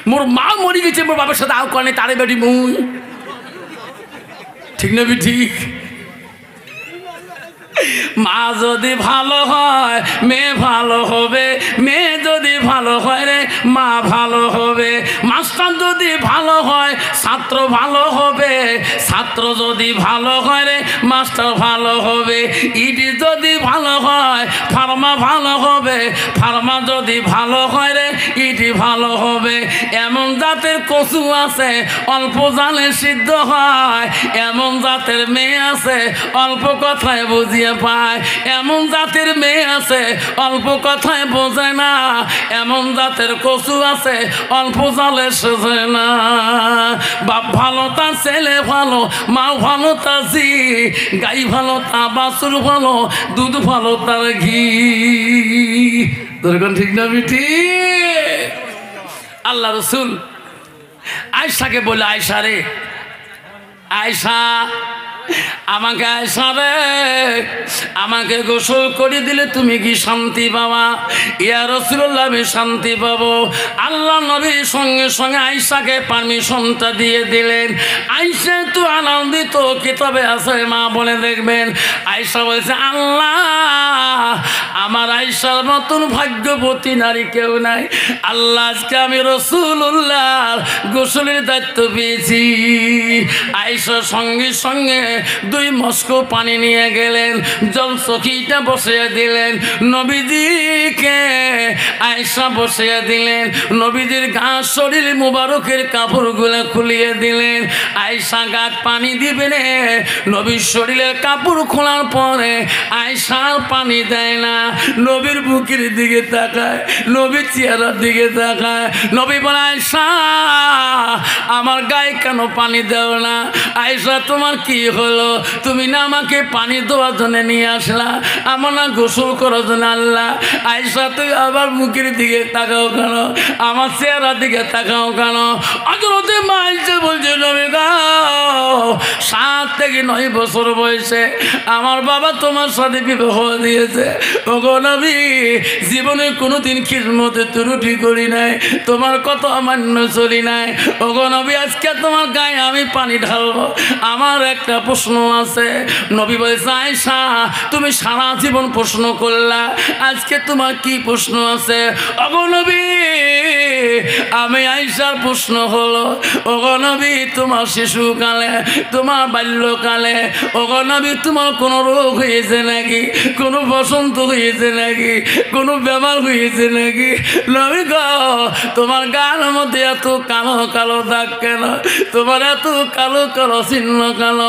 মোর মা মরি গেছে, মোর বাবার সাথে আও করে তারে বেটি মুই। ঠিক না ঠিক? মা যদি ভালো হয় মেয়ে ভালো হবে, মেয়ে যদি ভালো হয় রে মা ভালো হবে। মাস্টার যদি ভালো হয় ছাত্র ভালো হবে, ছাত্র যদি ভালো হয় রে মাস্টার ভালো হবে। ইডি যদি ভালো হয় ফার্মা ভালো হবে, ফার্মা যদি ভালো হয় রে ইডি ভালো হবে। এমন জাতের কচু আছে অল্প জালে সিদ্ধ হয়, এমন জাতের মেয়ে আছে অল্প কথায় বুঝিয়ে পায়, এমন জাতের মেয়ে আছে অল্প কথায় বোঝে না, এমন জাতের কচু আছে অল্প জালে সোজে না। বাপ ভালো তা ছেলে ভালো, মা ভালো তা জি, গাই ভালো তা বাছুর ভালো, দুধ ভালো তার ঘি। তোরকম ঠিক না বিটি? আল্লাহ রসুল আয়সাকে বলে, আয়সা রে, আয়সা আমাকে, আয়সা রে আমাকে গোসল করে দিলে তুমি কি শান্তি পাবা? ইয়া রাসূলুল্লাহ আমি শান্তি পাবো। আল্লাহ নবীর সঙ্গে সঙ্গে আয়সাকে পারমিশনটা দিয়ে দিলেন। আয়সা তো আনন্দিত, কিতাবে আছে মা বলে দেখবেন, আয়সা বলছে আল্লাহ আমার আয়সার মতন ভাগ্যবতী নারী কেউ নাই। আল্লাহ আজকে আমি রাসূলুল্লাহ গোসলের দায়িত্ব পেয়েছি। আয়সার সঙ্গে সঙ্গে 2 মস্ক পানি নিয়ে গেলেন, জল চকিটা বসিয়ে দিলেন, নবীজিকে আয়সা বসিয়ে দিলেন, নবীজির গা শরীর মুবারকের কাপড়গুলো খুলিয়ে দিলেন। আয়সা গাত পানি দিবেন, নবীর শরীরের কাপড় খোলার পরে আয়সা পানি দেয় না, নবীর বুকের দিকে তাকায়, নবীর চেহারার দিকে তাকায়। নবী বলে আয়সা আমার গায়ে কেন পানি দেও না? আয়সা তোমার কি হলো? তুমি না আমাকে পানি দেওয়ার জন্য নিয়ে আসলা, আমার না গোসল করার জন্য আল্লাহ। আয়সা তুই আবার মুখের দিকে তাকাও কেন, আমার চেহারার দিকে তাকাও কেন? হযরত মা আয়েশা বলছে নবী গো 7 থেকে 9 বছর বয়সে আমার বাবা তোমার সাথে বিবাহ দিয়েছে। ওগো নবী জীবনে কোনোদিন খিদমতে ত্রুটি করি নাই, তোমার কত অমান্য চলি নাই। ওগো নবী আজকে তোমার গায়ে আমি পানি ঢালবো, আমার একটা প্রশ্ন আছে। নবী বলছে আয়েশা তুমি সারা জীবন প্রশ্ন করলা, আজকে তোমার কি প্রশ্ন আছে? ওগো নবী আমি আয়েশার প্রশ্ন হলো, ওগো নবী তোমার শিশুকালে, তোমার বাল্যকালে, ওগো নবী তোমার কোনো রোগ হয়েছে নাকি, কোনো বসন্ত হয়েছে নাকি, কোনো বেমার হয়েছে নাকি? নবী গো তোমার গার মধ্যে এত কালো কালো দাগ কেন, তোমার এত কালো কালো চিহ্ন কেন?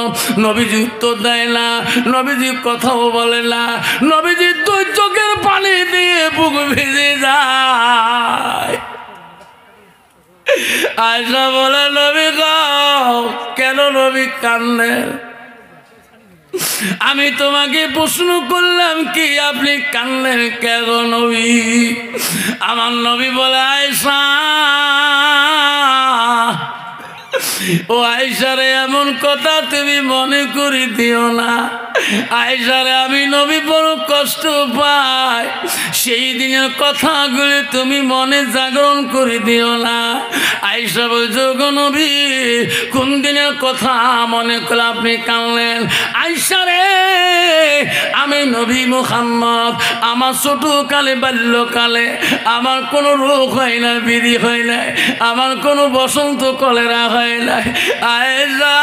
নবীজি উত্তর দেয় না, নবীজি কথাও বলে না, নবীজি 2 চোখের পানি দিয়ে বুক ভিজে যায়। আয়েশা বলে নবী গো কেন নবী কান্দেন? আমি তোমাকে প্রশ্ন করলাম কি আপনি কান্দেন কেন নবী? আমার নবী বলে আয়েশা ও আয়েশারে এমন কথা তুমি মনে করি দিও না। আয়েশারে আমি নবী বড় কষ্ট পাই, সেই দিনের কথাগুলি তুমি মনে জাগরণ করে দিও না। আয়েশা বলছো গো নবী কোন দিনের কথা মনে করে আপনি কাঁদলেন? আয়েশা রে আমি আমি নবী মুহাম্মদ আমার ছোটকালে বাল্যকালে আমার কোনো রোগ হয় না, বিধি হয় না, আমার কোনো বসন্ত কলেরা হয় না। আয়েশা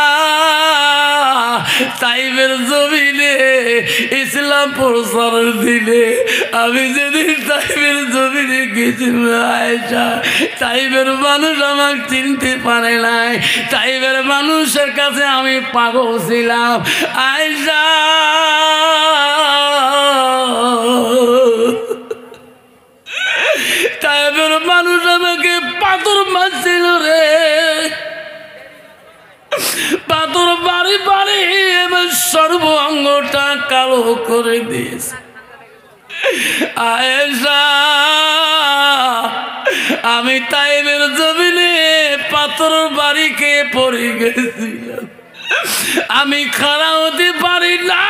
তাইফের জমিনে ইসলাম প্রচার দিলে আমি যেদিন তাইফের জমিনে গেছিলাম আয়েশা, তাইফের মানুষ আমাকে চিনতে পারে নাই, তাইফের মানুষের কাছে আমি পাগল ছিলাম। আয়েশা তাইফের মানুষ আমাকে পাথর মারছিল রে, পাথর বাড়ি বাড়ি এবার সর্ব অঙ্গটা কালো করে দিয়েছে। আয়েশা আমি তাইফের জমিনে পাথর বাড়ি খেয়ে পড়ে গেছিলাম, আমি খাড়া হতে পারি না,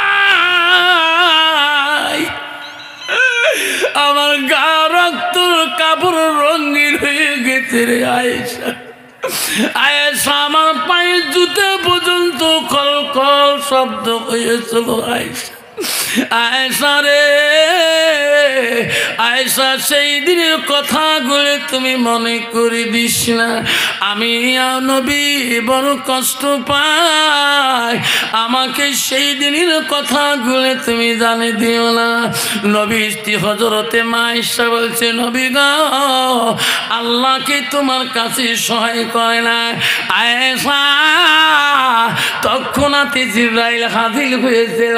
আমার গা রক্ত কাপড় রঙিন হয়ে গেছে রে আয়েশা। আয়েশা আমার পায়ের জুতো পর্যন্ত কল কল শব্দ হয়েছিল। আয়েশা আয়েশা রে আয়েশা সেই দিনের কথাগুলো তুমি মনে করে দিস না, আমি নবী বড় কষ্ট পাই, আমাকে সেই দিনের কথাগুলো তুমি জানে দিও না। নবী স্ত্রী হযরতে মা আয়েশা বলছে, নবী গো আল্লাহকে তোমার কাছে সহায় করে না। আয়েশা তৎক্ষণাৎ জিবরাইল হাজির হয়েছিল,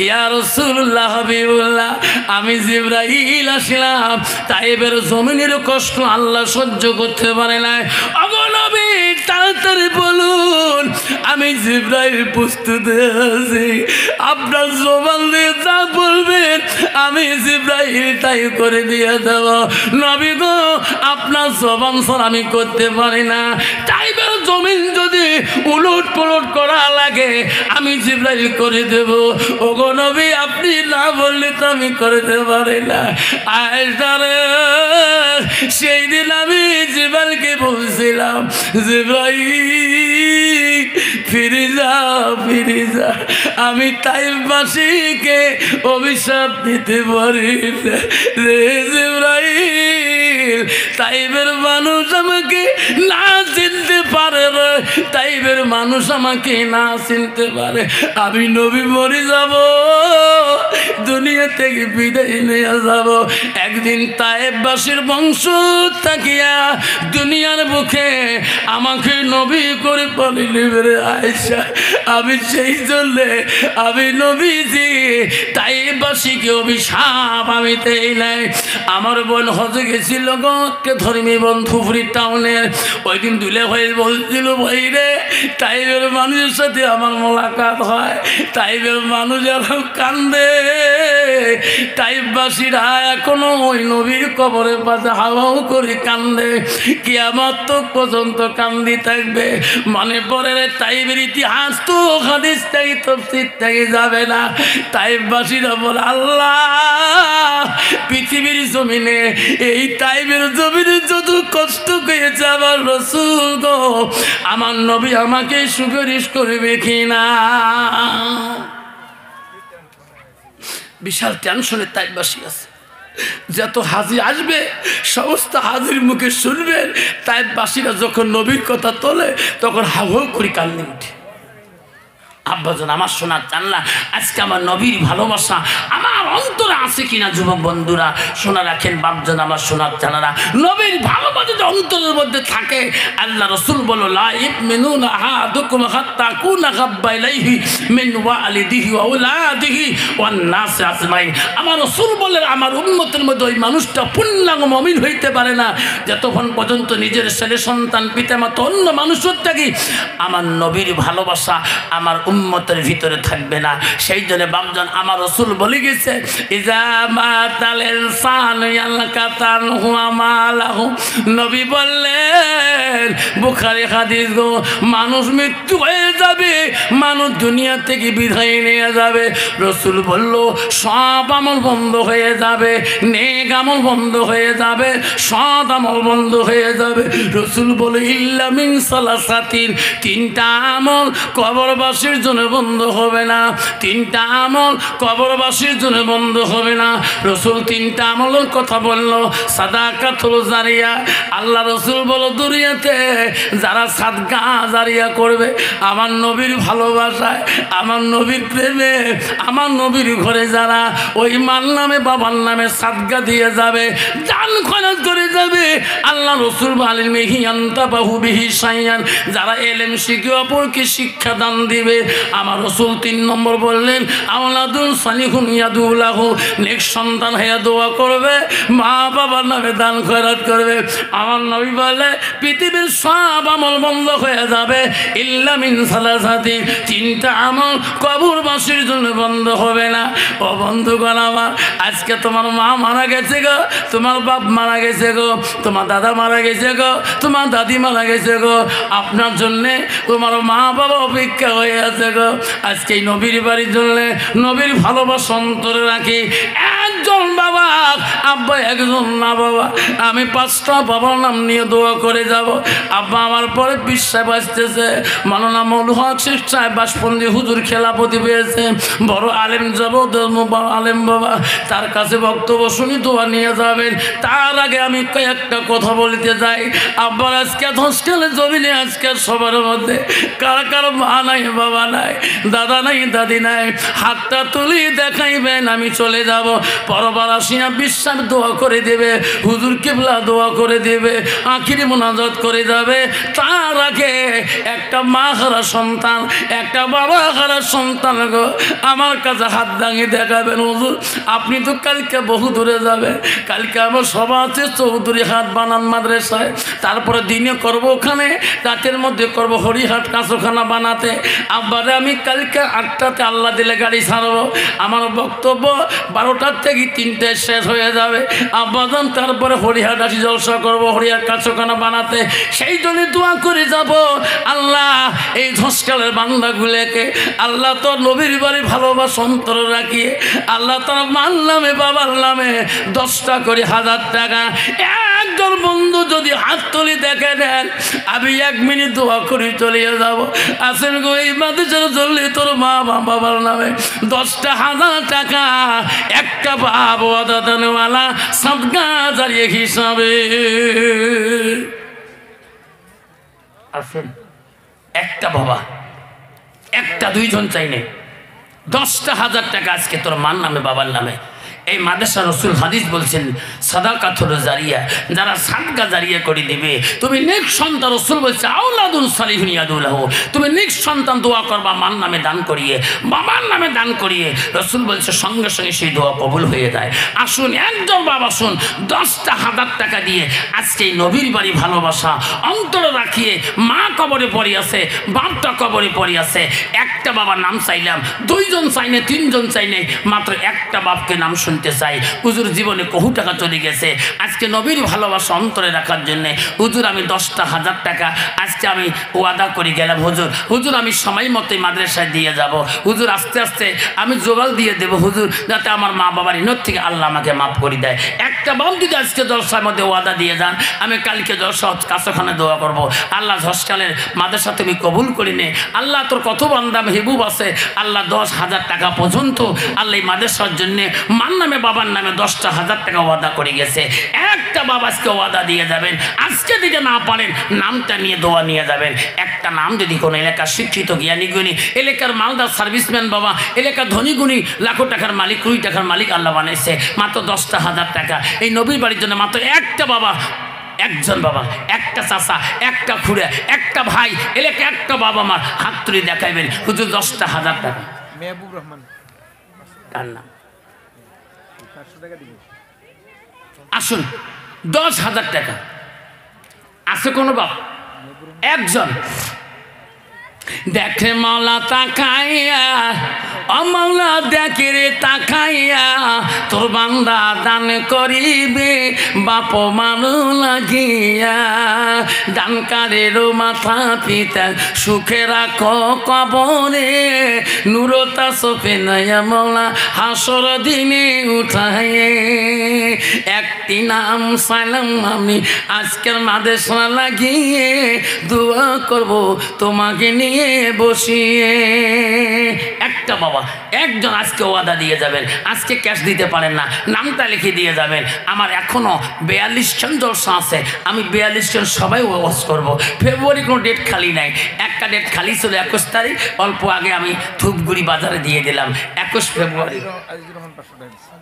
ইয়া রাসূলুল্লাহ হাবিবুল্লাহ আমি জিবরাইল আসলাম, তাইফের জমিনের কষ্ট আল্লাহ সহ্য করতে পারে না, ওগো নবী তাড়াতাড়ি বলুন আমি জিবরাইল প্রস্তুত আছি, আপনার জবান দিয়ে যা বলবেন আমি জিবরাইল তাই করে দিয়ে দেব। নবী গো আপনার জবান ছাড়া আমি করতে পারি না, তাইফের জমিন যদি উলট পালট করা লাগে আমি জিবরাইল করে দেব। ওগো নবী আপনি না বললে তো আমি করতে পারি না। আয়েশা রে সেই দিন আমি জিবরাইলকে বলছিলাম, জিবরাইল ফিরে যা ফিরে যা, আমি তাইফবাসীকে অভিশাপ দিতে পারি না রে জিবরাইল, তাইফের মানুষ আমাকে না চিনতে পারে রে, তাইফের মানুষ আমাকে না চিনতে পারে, আমি নবী মরে যাব, দুনিয়া থেকে বিদায় নিয়ে যাব। একদিন তাইফবাসীর বংশ তাকিয়া দুনিয়ার বুকে আমাকে নবী করে বলে নেবে রে আয়েশা, আমি সেই জন্য আমি নবীজি তাইফবাসীকে অভিশাপ আমি দেই নাই। আমার বোন হজে গেছিল গকে ধর্মী বন্ধুপুরি টাউনের, ওই দিন দুলে ভাই বলছিল ভাই রে তাইফের মানুষের সাথে আমার মোলাকাত হয়, তাইফের মানুষ এখন কান্দে, তাইফবাসীরা এখনো ওই নবীর কবরে পাশে হাওয়াও করে কান্দে, কিয়ামত পর্যন্ত কান্দি থাকবে। মনে পড়ে রে তাইফের ইতিহাস তো হাদিস থেকে তাফসীর থেকে যাবে না। তাইফবাসীরা বলে আল্লাহ পৃথিবীর জমিনে এই তাইফের জমিনে যত কষ্ট পেয়েছে আমার রাসূল গো, আমার নবী আমাকে সুপারিশ করবে কিনা। বিশাল টেনশনে তাইফবাসী আছে, যত হাজি আসবে সমস্ত হাজির মুখে শুনবেন তাইফবাসীরা যখন নবীর কথা তোলে তখন হাউ হাউ করে কান্দি উঠে। আব্বাজান আমার শোনার জানলা আজকে আমার নবীর ভালোবাসা আমার অন্তরে আছে কিনা যুবক বন্ধুরা শোনা রাখেন। বাপজান আমার শোনার জানারা নবীর ভালোবাসা যদি অন্তরের মধ্যে থাকে, আল্লাহ রাসূল বলল লা ইউমিনুনা আহাদুকুম হাত্তা কুনা হাব্বা ইলাইহি মিন ওয়ালিদিহি ওয়া আওলাদিহি ওয়ান নাস আজমাইন। আমার রাসূল বলেন আমার উম্মতের মধ্যে ওই মানুষটা পূর্ণাঙ্গ মুমিন হইতে পারে না যতক্ষণ পর্যন্ত নিজের ছেলে সন্তান পিতামাতা অন্য মানুষের থেকে আমার নবীর ভালোবাসা আমার উম্মতের ভিতরে থাকবে না। সেই জন্য বাপজান আমার রাসূল বলে গেছে ইজা মাতাল ইনসান ইয়ালকাতান হুয়া মালাহু। নবী বললেন, বুখারী হাদিস গো, মানুষ মৃত্যু হয়ে যাবে, মানুষ দুনিয়া থেকে বিদায় নিয়ে যাবে। রাসূল বলল সব আমল বন্ধ হয়ে যাবে, নেক আমল বন্ধ হয়ে যাবে, সৎ আমল বন্ধ হয়ে যাবে। রাসূল বলে ইল্লা মিন সালাসাতিন, তিনটা আমল কবরবাসীর জন্য বন্ধ হবে না, তিনটা আমল কবরবাসীর জন্য বন্ধ হবে না। রাসূল তিনটা আমলের কথা বলল। সাদাকাতুল জারিয়া, আল্লাহ রাসূল বলো দুনিয়াতে যারা সাদকা জারিয়া করবে আমার নবীর ভালোবাসায়, আমার নবীর প্রেমে, আমার নবীর ঘরে যারা ওই মার নামে বাবার নামে সাদকা দিয়ে যাবে, দান খরচ করে যাবে, আল্লাহ রাসূল বলেন মিহিয়ান্তা বাহু বিহি সাইয়ান, যারা এলেম শিখে অপরকে শিক্ষা দান দিবে। আমার রাসূল 3 নম্বর বললেন আওলাদুল সালিহুন ইয়াদুলাহু, নেক সন্তান হয়ে দোয়া করবে, মা বাবার নামে দান খয়রাত করবে। আমার নবী বলে পৃথিবীর সব আমল বন্ধ হয়ে যাবে ইল্লা মিন সালাসাতি, তিনটা আমল কবরবাসীর জন্য বন্ধ হবে না। ও বন্ধুগণ আমার, আজকে তোমার মা মারা গেছে গো, তোমার বাপ মারা গেছে গো, তোমার দাদা মারা গেছে গো, তোমার দাদি মারা গেছে গো, আপনার জন্যে তোমার মা বাবা অপেক্ষা হয়ে আছে গো। আজকে এই নবীর বাড়ির জন্য নবীর ভালোবাসা অন্তরে রাখি। একজন বাবা আব্বা, একজন না বাবা, আমি 5টা বাবার নাম নিয়ে দোয়া করে যাব। আব্বা আমার পরে বিশ্বাস আসতেছে, মাওলানা মৌলুল হক শেখ সাহেব বাসপন্দি হুজুর খেলাপতি পেয়েছে, বড় আলেম যাব, আলেম বাবা, তার কাছে বক্তব্য শুনি দোয়া নিয়ে যাবেন। তার আগে আমি কয়েকটা কথা বলতে যাই। আব্বার আজকে হোস্টেলে জমিনে আজকে সবার মধ্যে কার কার মা নাই, বাবা নাই, দাদা নাই, দাদি নাই, হাতটা তুলি দেখাইবেন, আমি চলে যাব। পরবার আসিয়া বিশ্বাস দোয়া করে দেবে, হুজুর কিবলা দোয়া করে দেবে, আখিরি মোনাজাত করে যাবে। তার আগে একটা মা হারা সন্তান, একটা বাবা হারা সন্তান গো আমার কাছে হাত দাঙিয়ে দেখাবেন। হুজুর আপনি তো কালকে বহু দূরে যাবে, কালকে আমার সভা আছে চৌধুরী হাট বানান মাদ্রাসায়, তারপরে দিনে করব ওখানে, রাতের মধ্যে করব হরিহাট কাঁচোখানা বানাতে। আব্বারে আমি কালকে 8টাতে আল্লাহ দিলে গাড়ি ছাড়বো, আমার বক্তব্য 12টার থেকে 3টায় শেষ হয়ে যাবে। আব্বাজান তারপরে হরিহাট আসি জলসা করব, হরিহাট কাঁচোখানা বানাতে। সেই জন্য দোয়া করে যাব, আল্লাহ এই ধসকালের বান্দাগুলোকে আল্লাহ তোর নবীর বাড়ি ভালোবাসা অন্তরে রাখিয়ে আল্লাহ তার মার নামে বাবার নামে 10টা করে 1000 টাকা একজন বন্ধু যদি হাত তুলি দেখে নেন, আমি 1 মিনিট দোয়া করে চলে যাব। আসেন গো এই মাদ্রাসার চললে তোর মা বাবার নামে 10টা 1000 টাকা একটা বাপ ওয়াদানওয়ালা সাদকা জারিয়া হিসাবে। আসেন একটা বাবা, একটা 2 জন চাই নেই, 10টা 1000 টাকা আজকে তোর মার নামে বাবার নামে। এই মাদ্রাসা রাসূল হাদিস বলছেন সাদাকাতুল জারিয়া, যারা সাদকা জারিয়া করে দিবে, তুমি নেক সন্তান, রাসূল বলছে আওলাদুল সালিহুন ইয়াদুলাহু, তুমি নেক সন্তান দোয়া করবা মার নামে দান করিয়ে, বাবার নামে দান করিয়ে, রাসূল বলছে সঙ্গে সঙ্গে সেই দোয়া কবুল হয়ে যায়। আসুন একজন বাবা শুন, 10টা 1000 টাকা দিয়ে আজকে এই নবীর বাড়ি ভালোবাসা অন্তরে রাখিয়ে, মা কবরে পড়ে আছে, বাপটা কবরে পড়ে আছে, একটা বাবার নাম চাইলাম, 2 জন চাইনে, 3 জন চাইনে, মাত্র একটা বাপকে নাম শুনতে চাই। হুজুর জীবনে বহু টাকা চলে গেছে, আজকে নবীর ভালোবাসা অন্তরে রাখার জন্যে হুজুর আমি 10টা 1000 টাকা আজকে আমি ওয়াদা করে গেলাম, হুজুর আমি সময় মতোই মাদ্রাসায় দিয়ে যাব, হুজুর আস্তে আস্তে আমি জোগাড় দিয়ে দেবো হুজুর, যাতে আমার মা বাবার ইনত থেকে আল্লাহ আমাকে মাফ করে দেয়। একটা বাপ যদি আজকে জলসার মধ্যে ওয়াদা দিয়ে যান, আমি কালকে জলসা কাছখানে দোয়া করবো, আল্লাহ হস্টেলের মাদ্রাসা তুমি কবুল করি নে, আল্লাহ তোর কত বান্দা মেহবুব আছে, আল্লাহ 10,000 টাকা পর্যন্ত আল্লাহ এই মাদ্রাসার জন্যে মার নামে বাবার নামে 10টা 1000 টাকা ওয়াদা করে গেছে। একটা বাবা আজকে ওয়াদা দিয়ে যাবেন, আজকে দিতে না পারেন নামটা নিয়ে দোয়া নিয়ে যাবেন। একটা নাম যদি কোনো এলাকার শিক্ষিত জ্ঞানী গুণী, এলাকার মালদার সার্ভিসম্যান বাবা, এলাকার ধনী গুণী, লাখো টাকার মালিক, কোটি টাকার মালিক আল্লাহ বানাইছে, মাত্র 10টা 1000 টাকা এই নবীর বাড়ির জন্য মাত্র একটা বাবা, একজন বাবা, একটা চাচা, একটা খুড়ে, একটা ভাই, এলাকা একটা বাবা মার হাত তুলে দেখাইবেন, হুজুর 10টা 1000 টাকা। মেহবুব রহমান তার নাম। আসুন 10,000 টাকা আছে কোনো বাপ? একজন। দেখে মাওলা তাকাইয়া অমাওলা দেখে রে তাকাইয়া তোর বান্দা দান করিবে বাপ মানু লাগিয়া দানকারেরও মাথা পিতা সুখে রাখ কবরে নুরতা সোফে নয়া মৌলা হাসর দিনে উঠায়ে একটি নাম সালাম আমি আজকের মাদ্রাসা লাগিয়ে দোয়া করব তোমাকে নিয়ে বসিয়ে। একটা বাবা একজন আজকে ওয়াদা দিয়ে যাবেন, আজকে ক্যাশ দিতে পারেন না, নামটা লিখে দিয়ে যাবেন। আমার এখনো 42 জন জলসা আছে, আমি 42 জন সবাই ওয়াজ করব। ফেব্রুয়ারি কোনো ডেট খালি নাই, একটা ডেট খালি ছিল 21 তারিখ, অল্প আগে আমি ধূপগুড়ি বাজারে দিয়ে দিলাম 21 ফেব্রুয়ারি।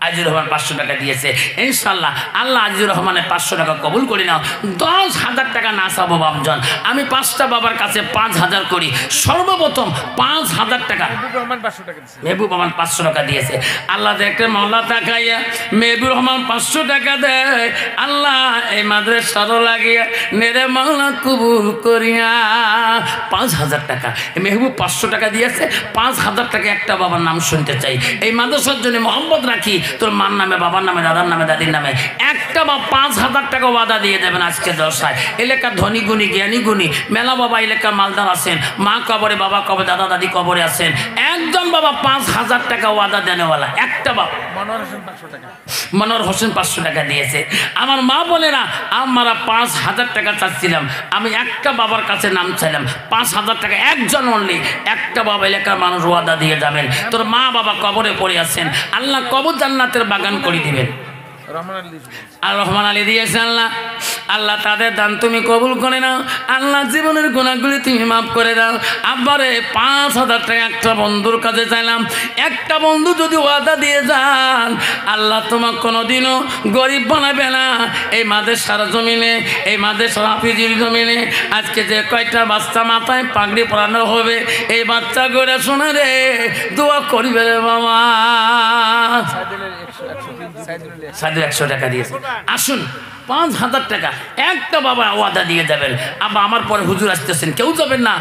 আজিজুর রহমান 500 টাকা দিয়েছে। ইনশাল্লাহ আল্লাহ আজিজুর রহমানের 500 টাকা কবুল করে নাও। 10,000 টাকা না চাবো বাপজন, আমি 5টা বাবার কাছে 5,000 করি। সর্বপ্রথম 5,000 টাকা মেহবুব রহমান 500 টাকা দিয়েছে। আল্লাহ দেখতে মাওলা তাকাইয়া মেহবুব রহমান 500 টাকা দেয়। আল্লাহ এই মাদ্রাসারও লাগিয়া নেরে মাওলা কবুল করিয়া 5,000 টাকা মেহবুব 500 টাকা দিয়েছে। 5,000 টাকা একটা বাবার নাম শুনতে চাই। এই মাদ্রাসার জন্য মোহাম্মদ রাখি তোর মার নামে, বাবার নামে, দাদার নামে, দাদির নামে একটা বা 5,000 টাকা ওয়াদা দিয়ে দেবেন আজকে দশায়। এলাকার ধনী গুণী জ্ঞানী গুণী মেলা বাবা এলাকার মালদার আছেন, মা কবরে, বাবা কবরে, দাদা দাদি কবরে আছেন। একজন বাবা 5,000 টাকা ওয়াদা দেনেওয়ালা একটা বাবা। মনোহর হোসেন 500 টাকা দিয়েছে। আমার মা বলে না আমরা 5,000 টাকা চাচ্ছিলাম, আমি একটা বাবার কাছে নাম চাইলাম 5,000 টাকা, একজন অনলি একটা বাবা এলাকার মানুষ ওয়াদা দিয়ে যাবেন। তোর মা বাবা কবরে পড়ে আছেন, আল্লাহ কবর জান্নাতের বাগান করে দিবেন। আর রহমান আলী দিয়েছে আল্লাহ, আল্লাহ তাদের দান তুমি কবুল করে নাও। আল্লাহ জীবনের গুণাগুলি তুমি মাফ করে দাও। আব্বারে 5,000 টাকা একটা বন্ধুর কাছে চাইলাম, একটা বন্ধু যদি ওয়াদা দিয়ে যান আল্লাহ তোমার কোনোদিনও গরিব বানাবে না। এই মাদ্রাসার জমিনে, এই মাদ্রাসার হাফিজির জমিনে আজকে যে কয়টা বাচ্চা মাথায় পাগড়ি পরানো হবে, এই বাচ্চা গড়ে শোনা রে দোয়া করিবে রে বাবা। 100 টাকা দিয়েছে। আসুন 5,000 টাকা একটা বাবা ওয়াদা দিয়ে যাবেন। আবার আমার পরে হুজুর আসতেছেন, কেউ যাবেন না।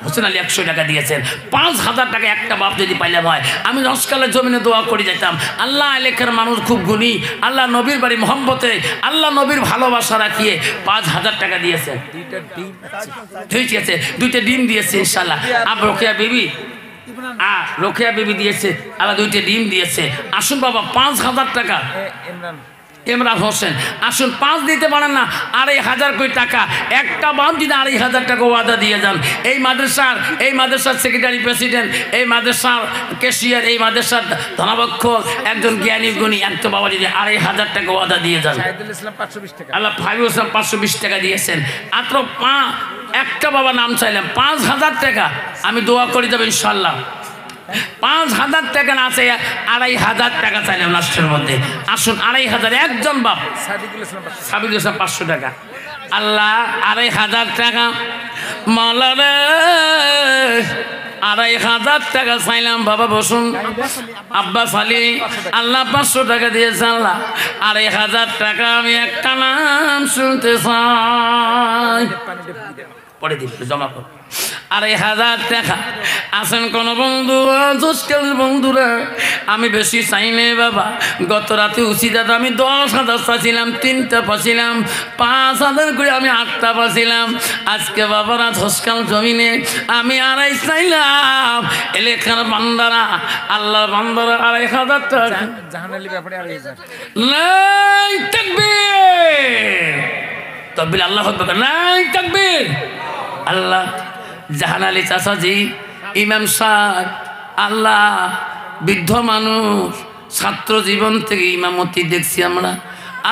হোসেন আলী 100 টাকা দিয়েছেন। 5,000 টাকা একটা বাপ যদি পাইলাম হয়, আমি রসকালের জমিনে দোয়া করে যেতাম। আল্লাহ এলাকার মানুষ খুব গুণী, আল্লাহ নবীর বাড়ি মোহাম্মতে, আল্লাহ নবীর ভালোবাসা রাখিয়ে 5,000 টাকা দিয়েছেন। ঠিক আছে, 2টা ডিম দিয়েছে ইনশাল্লাহ। আর রোকেয়া বিবি, রোকেয়া বিবি দিয়েছে, আবার 2টা ডিম দিয়েছে। আসুন বাবা 5,000 টাকা। ইমরান হোসেন আসুন, 5 দিতে পারেন না, 2,500 কোটি টাকা একটা বাপ যদি 2,500 টাকা ওয়াদা দিয়ে যান। এই মাদ্রাসার সেক্রেটারি প্রেসিডেন্ট, এই মাদ্রাসার ক্যাশিয়ার, এই মাদ্রাসার ধনাবক্ষ একজন জ্ঞানী গুণী একটা বাবা যদি 2,500 টাকা ওয়াদা দিয়ে যান। আল্লাহ ফাইজুল ইসলাম 520 টাকা দিয়েছেন। মাত্র একটা বাবা নাম চাইলাম 5,000 টাকা, আমি দোয়া করে যাবো ইনশাল্লাহ। 5,000 টাকা না চাই 2,500 টাকা চাইলাম লাস্টের মধ্যে। আসুন 2,500 একজন বাপ। সাবিদুল ইসলাম 500 টাকা। আল্লাহ 2,500 টাকা মাওলা রে, 2,500 টাকা চাইলাম বাবা। বসুন আব্বাস আলী, আল্লাহ 500 টাকা দিয়েছে। আল্লাহ 2,500 টাকা আমি একটা নাম শুনতে চাই, পরে দিব, জমা কর। 2,500 টাকা। আসেন কোন বন্ধু, আজকালের বন্ধুরা আমি বেশি চাই নাই বাবা। গত রাতে উচিত দাদা আমি 10,000 পাচ্ছিলাম, 3টা পাচ্ছিলাম, 5,000 করে আমি 8টা পাচ্ছিলাম। আজকে বাবারা ধসকাল জমিনে আমি 2,500 চাইলাম। এলাকার বান্দারা, আল্লাহর বান্দারা 2,500 টাকা। নাই তাকবীর, তকবীর, আল্লাহু আকবার, নাই তাকবীর। আল্লাহ জাহান আলী চাচাজি, ইমাম সাহেব, আল্লাহ বৃদ্ধ মানুষ, ছাত্র জীবন থেকে ইমামতি দেখছি আমরা।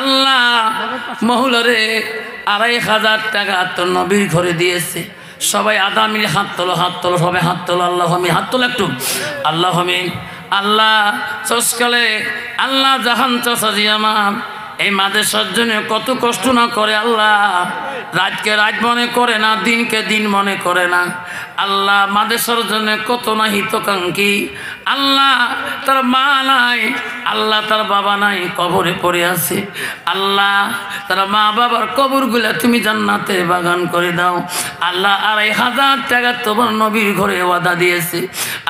আল্লাহ মহুলরে 2,500 টাকা তো নবীর ঘরে দিয়েছে। সবাই আদা মিলে হাত তোলো, হাত তোলো, সবাই হাত তোলো। আল্লাহ আমি হাত তোলো একটু। আল্লাহ আমি আল্লাহ চসকালে আল্লাহ জাহান চাচাজি আমার এই মাদ্রাসার জন্য কত কষ্ট না করে আল্লাহ, রাতকে রাত মনে করে না, দিনকে দিন মনে করে না আল্লাহ। মাদ্রাসার জন্য কত না হিতকাঙ্ক্ষী আল্লাহ, তার মা নাই আল্লাহ, তার বাবা নাই, কবরে পড়ে আছে আল্লাহ। তার মা বাবার কবরগুলা তুমি জান্নাতে বাগান করে দাও আল্লাহ। ২৫০০ টাকা তোমার নবীর ঘরে ওয়াদা দিয়েছে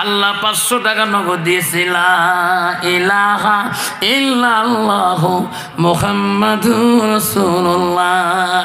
আল্লাহ, ৫০০ টাকা নগদ দিয়েছে। লা ইলাহা ইল্লাল্লাহু মুহাম্মাদুর রাসূলুল্লাহ।